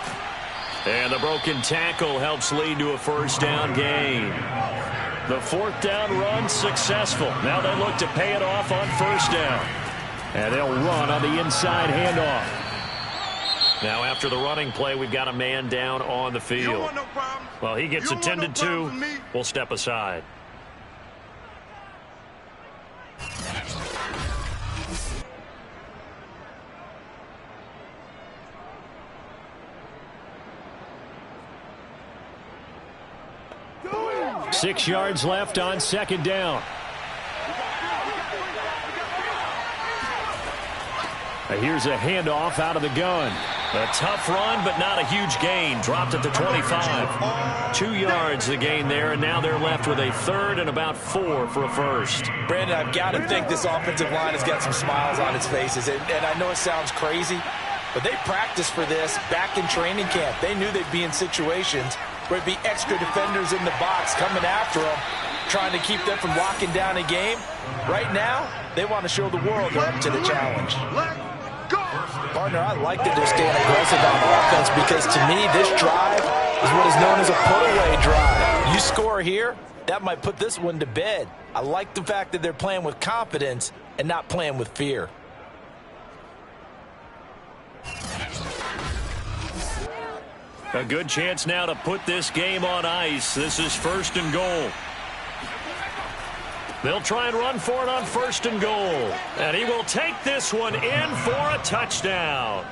And the broken tackle helps lead to a first down gain. The fourth down run successful. Now they look to pay it off on first down. And they'll run on the inside handoff. Now after the running play, we've got a man down on the field. Well, he gets attended to. We'll step aside. Six yards left on second down. Here's a handoff out of the gun. A tough run, but not a huge gain. Dropped at the 25. 2 yards the gain there, and now they're left with a third and about 4 for a first. Brandon, I've got to think this offensive line has got some smiles on its faces. And I know it sounds crazy, but they practiced for this back in training camp. They knew they'd be in situations where it'd be extra defenders in the box coming after them, trying to keep them from locking down a game. Right now, they want to show the world they're up to the challenge. Partner, I like that they're staying aggressive on offense because to me, this drive is what is known as a put-away drive. You score here, that might put this one to bed. I like the fact that they're playing with confidence and not playing with fear. A good chance now to put this game on ice. This is first and goal. They'll try and run for it on first and goal. And he will take this one in for a touchdown.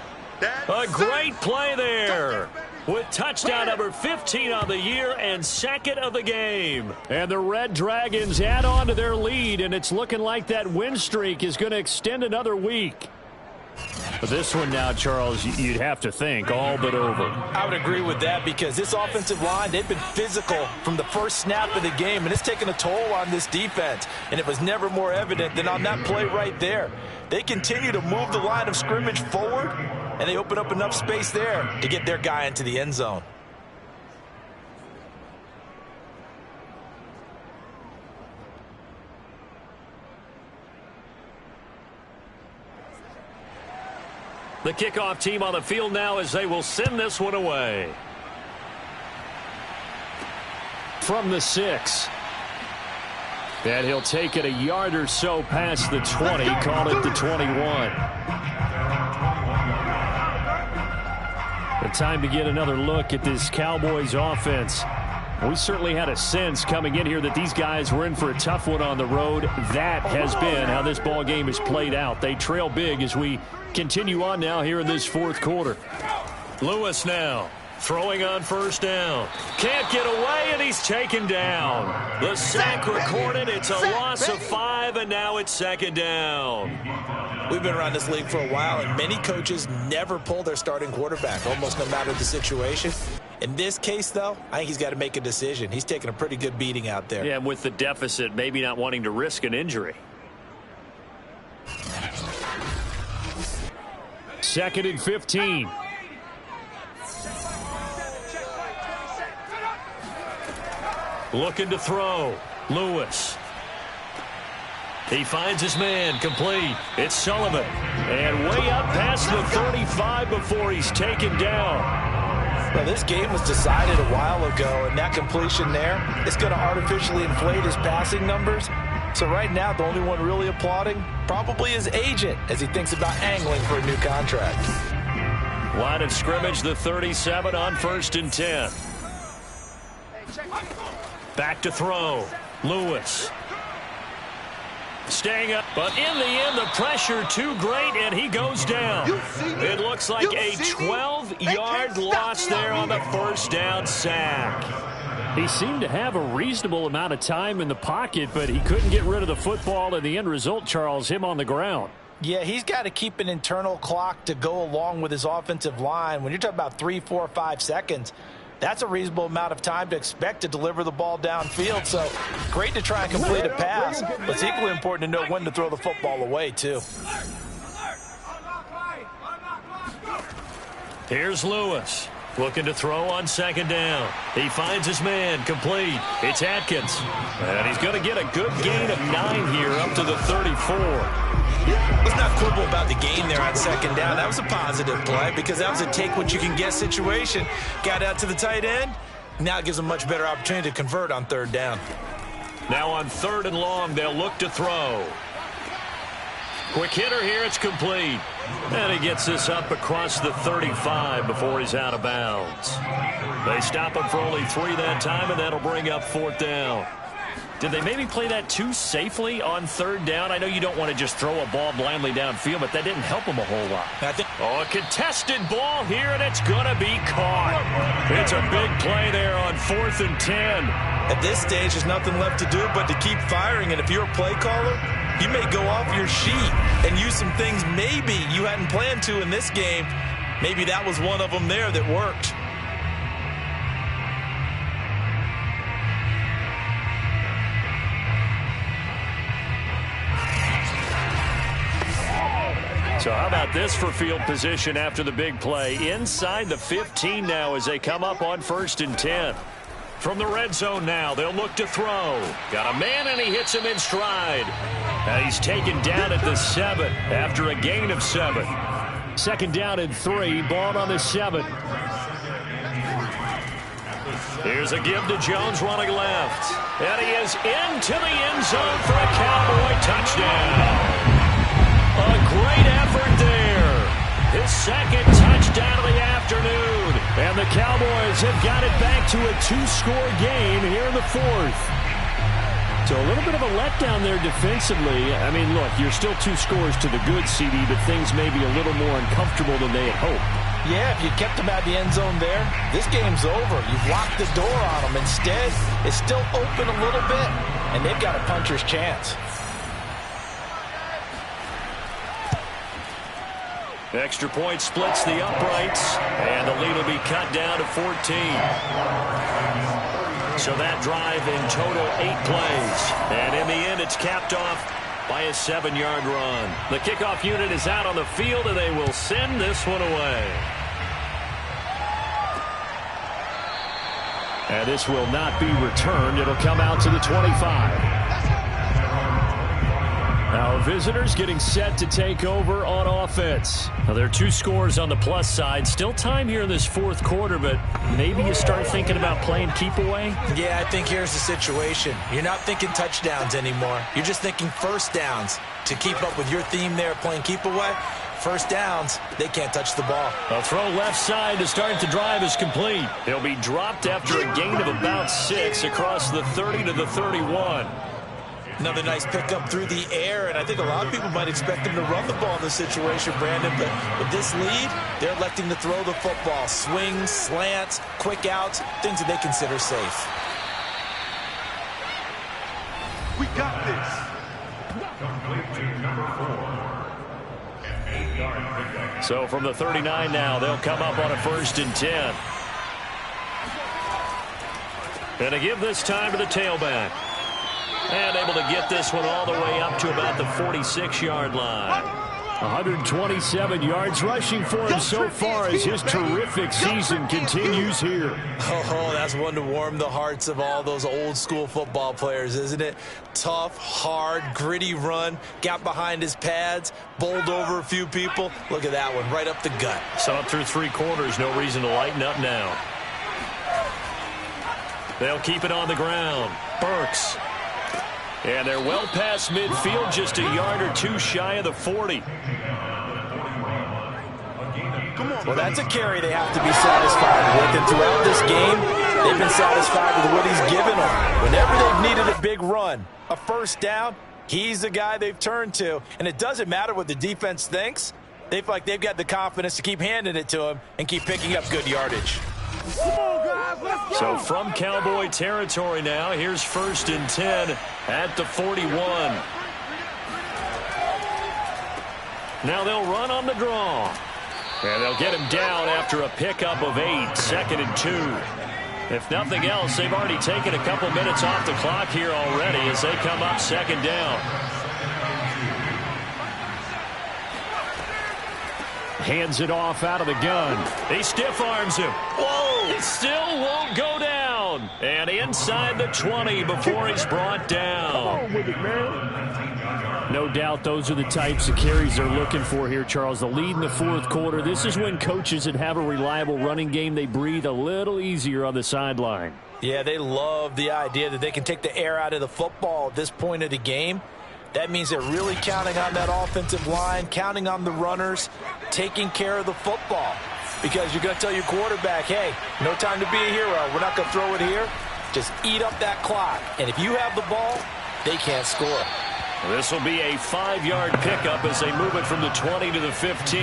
A great play there. With touchdown number 15 on the year and second of the game. And the Red Dragons add on to their lead, and it's looking like that win streak is going to extend another week. But this one now, Charles, you'd have to think all but over. I would agree with that because this offensive line, they've been physical from the first snap of the game, and it's taken a toll on this defense. And it was never more evident than on that play right there. They continue to move the line of scrimmage forward, and they open up enough space there to get their guy into the end zone. The kickoff team on the field now as they will send this one away. From the 6. And he'll take it a yard or so past the 20, call it the 21. The time to get another look at this Cowboys offense. We certainly had a sense coming in here that these guys were in for a tough one on the road. That has been how this ball game is played out. They trail big as we continue on now here in this fourth quarter. Lewis now throwing on first down. Can't get away, and he's taken down. The sack recorded. It's a loss of 5, and now it's second down. We've been around this league for a while, and many coaches never pull their starting quarterback, almost no matter the situation. In this case, though, I think he's got to make a decision. He's taking a pretty good beating out there. Yeah, with the deficit, maybe not wanting to risk an injury. 2nd and 15. Looking to throw. Lewis. He finds his man, complete. It's Sullivan. And way up past the 35 before he's taken down. Well, this game was decided a while ago, and that completion there, it's going to artificially inflate his passing numbers. So right now, the only one really applauding probably his agent as he thinks about angling for a new contract. Line of scrimmage, the 37 on 1st and 10. Back to throw. Lewis. Staying up, but in the end, the pressure too great, and he goes down. It looks like a 12-yard loss there on the first down sack. He seemed to have a reasonable amount of time in the pocket, but he couldn't get rid of the football, and the end result, Charles, him on the ground. Yeah, he's got to keep an internal clock to go along with his offensive line. When you're talking about 3, 4, 5 seconds, that's a reasonable amount of time to expect to deliver the ball downfield. So great to try and complete a pass, but it's equally important to know when to throw the football away, too. Here's Lewis. Looking to throw on 2nd down. He finds his man, complete. It's Atkins. And he's going to get a good gain of 9 here up to the 34. Let's not quibble about the gain there on 2nd down. That was a positive play because that was a take-what-you-can-get situation. Got out to the tight end. Now it gives them a much better opportunity to convert on 3rd down. Now on 3rd and long, they'll look to throw. Quick hitter here, it's complete. And he gets this up across the 35 before he's out of bounds. They stop him for only 3 that time, and that'll bring up 4th down. Did they maybe play that too safely on 3rd down? I know you don't want to just throw a ball blindly downfield, but that didn't help them a whole lot. A contested ball here, and it's going to be caught. It's a big play there on 4th and 10. At this stage, there's nothing left to do but to keep firing, and if you're a play caller, you may go off your sheet and use some things maybe you hadn't planned to in this game. Maybe that was one of them there that worked. So how about this for field position after the big play? Inside the 15 now as they come up on 1st and 10. From the red zone now, they'll look to throw. Got a man, and he hits him in stride. And he's taken down at the 7 after a gain of 7. 2nd down and 3, ball on the 7. Here's a give to Jones running left. And he is into the end zone for a Cowboy touchdown. A great effort there. His 2nd touchdown of the afternoon. And the Cowboys have got it back to a 2-score game here in the 4th. So a little bit of a letdown there defensively. I mean, look, you're still 2 scores to the good, CD, but things may be a little more uncomfortable than they had hoped. Yeah, if you kept them at the end zone there, this game's over. You've locked the door on them. Instead, it's still open a little bit, and they've got a puncher's chance. Extra point splits the uprights, and the lead will be cut down to 14. So that drive in total 8 plays. And in the end, it's capped off by a 7-yard run. The kickoff unit is out on the field, and they will send this one away. And this will not be returned. It'll come out to the 25. Our visitors getting set to take over on offense. Now, there are 2 scores on the plus side. Still time here in this 4th quarter, but maybe you start thinking about playing keep away? Yeah, I think here's the situation. You're not thinking touchdowns anymore. You're just thinking first downs to keep up with your theme there playing keep away. first downs, they can't touch the ball. A throw left side to start the drive is complete. He'll be dropped after a gain of about 6 across the 30 to the 31. Another nice pickup through the air, and I think a lot of people might expect him to run the ball in this situation, Brandon, but with this lead, they're electing to throw the football. Swings, slants, quick outs, things that they consider safe. We got this. Complete to number 4. An 8-yard pickup. So from the 39 now, they'll come up on a 1st and 10. And to give this time to the tailback. And able to get this one all the way up to about the 46-yard line. 127 yards rushing for him so far as his terrific season continues here. Oh, that's one to warm the hearts of all those old school football players, isn't it? Tough, hard, gritty run, got behind his pads, bowled over a few people. Look at that one, right up the gut. So up through 3 quarters, no reason to lighten up now. They'll keep it on the ground. Burks. And they're well past midfield, just a yard or 2 shy of the 40. Well, that's a carry they have to be satisfied with. And throughout this game, they've been satisfied with what he's given them. Whenever they've needed a big run, a first down, he's the guy they've turned to. And it doesn't matter what the defense thinks. They feel like they've got the confidence to keep handing it to him and keep picking up good yardage. So from Cowboy territory now, here's 1st and 10 at the 41. Now they'll run on the draw. And they'll get him down after a pickup of 8, 2nd and 2. If nothing else, they've already taken a couple minutes off the clock here already as they come up 2nd down. Hands it off out of the gun. He stiff arms him. Whoa! It still won't go down. And inside the 20 before he's brought down. Come on with it, man. No doubt those are the types of carries they're looking for here, Charles. The lead in the 4th quarter. This is when coaches that have a reliable running game, they breathe a little easier on the sideline. Yeah, they love the idea that they can take the air out of the football at this point of the game. That means they're really counting on that offensive line, counting on the runners, taking care of the football. Because you're going to tell your quarterback, hey, no time to be a hero. We're not going to throw it here. Just eat up that clock. And if you have the ball, they can't score. This will be a 5-yard pickup as they move it from the 20 to the 15.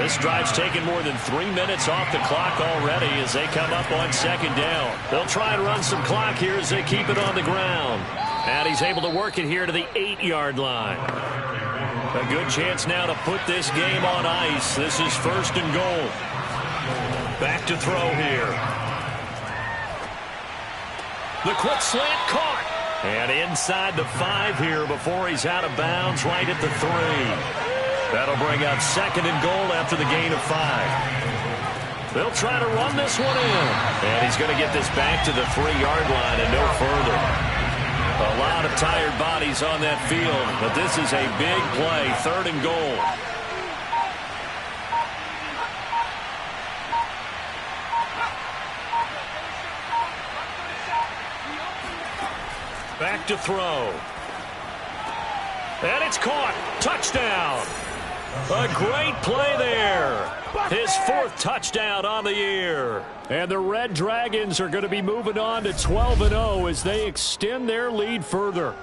This drive's taken more than 3 minutes off the clock already as they come up on 2nd down. They'll try and run some clock here as they keep it on the ground. And he's able to work it here to the 8-yard line. A good chance now to put this game on ice. This is 1st and goal. Back to throw here. The quick slant caught. And inside the 5 here before he's out of bounds right at the 3. That'll bring up 2nd and goal after the gain of 5. They'll try to run this one in. And he's going to get this back to the 3-yard line and no further. A lot of tired bodies on that field, but this is a big play, 3rd and goal. Back to throw. And it's caught. Touchdown. A great play there. His 4th touchdown on the year. And the Red Dragons are going to be moving on to 12-0 as they extend their lead further.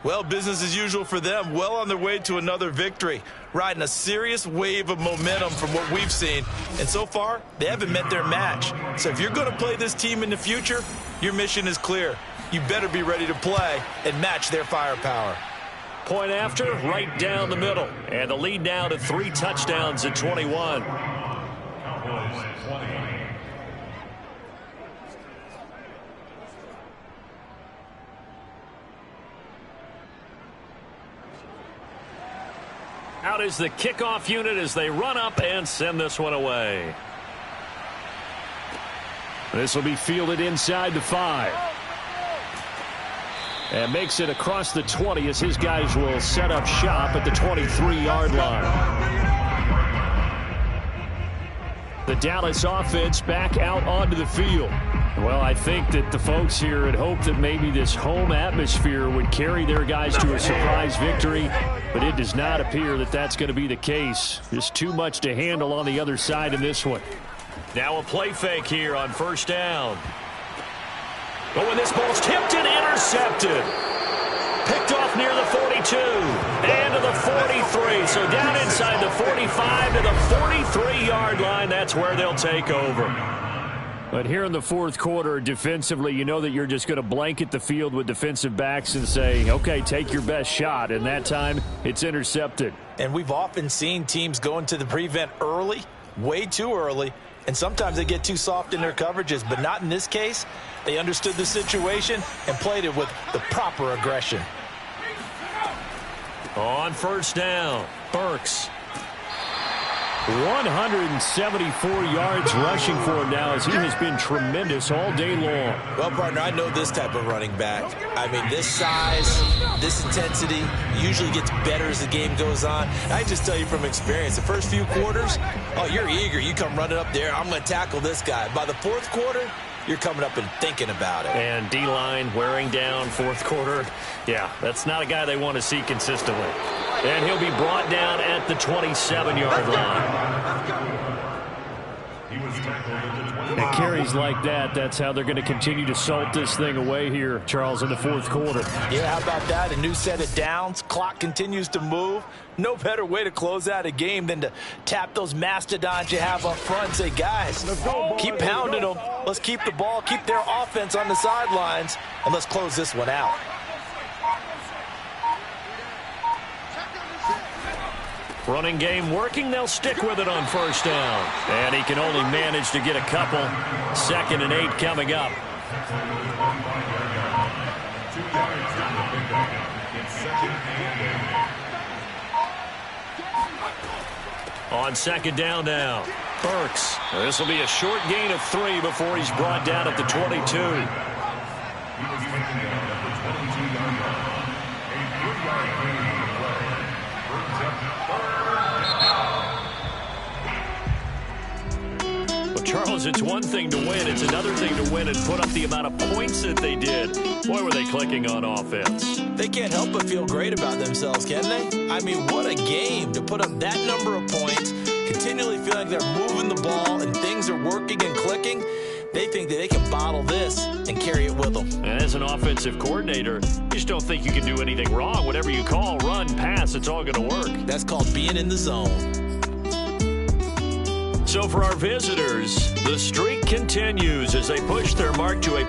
Well, business as usual for them. Well on their way to another victory. Riding a serious wave of momentum from what we've seen. And so far, they haven't met their match. So if you're going to play this team in the future, your mission is clear. You better be ready to play and match their firepower. Point after, right down the middle. And the lead now to 3 touchdowns at 21. Cowboys 20. Out is the kickoff unit as they run up and send this one away. This will be fielded inside the 5. And makes it across the 20 as his guys will set up shop at the 23-yard line. The Dallas offense back out onto the field. Well, I think that the folks here had hoped that maybe this home atmosphere would carry their guys to a surprise victory, but it does not appear that that's going to be the case. Just too much to handle on the other side in this one. Now a play fake here on first down. Oh, and this ball's tipped and intercepted. Picked off near the 42 and to the 43. So down inside the 45 to the 43-yard line. That's where they'll take over. But here in the fourth quarter, defensively, you know that you're just going to blanket the field with defensive backs and say, okay, take your best shot. And that time, it's intercepted. And we've often seen teams go into the prevent early, way too early, and sometimes they get too soft in their coverages. But not in this case. They understood the situation and played it with the proper aggression. On first down, Burks. 174 yards rushing for him now as he has been tremendous all day long. Well, partner, I know this type of running back. I mean, this size, this intensity usually gets better as the game goes on. I just tell you from experience, the first few quarters, oh, you're eager. You come running up there, I'm going to tackle this guy. By the fourth quarter, you're coming up and thinking about it. And D-line wearing down fourth quarter. Yeah, that's not a guy they want to see consistently. And he'll be brought down at the 27-yard line. And carries like that, that's how they're going to continue to salt this thing away here, Charles, in the fourth quarter. Yeah, how about that? A new set of downs. Clock continues to move. No better way to close out a game than to tap those mastodons you have up front and say, guys, keep pounding them. Let's keep the ball, keep their offense on the sidelines, and let's close this one out. Running game working. They'll stick with it on first down. And he can only manage to get a couple. 2nd and 8 coming up. On second down now, Burks. This will be a short gain of 3 before he's brought down at the 22. Charles, it's one thing to win. It's another thing to win and put up the amount of points that they did. Boy, were they clicking on offense. They can't help but feel great about themselves, can they? I mean, what a game to put up that number of points, continually feeling they're moving the ball and things are working and clicking. They think that they can bottle this and carry it with them. And as an offensive coordinator, you just don't think you can do anything wrong. Whatever you call, run, pass, it's all going to work. That's called being in the zone. So for our visitors, the streak continues as they push their mark to a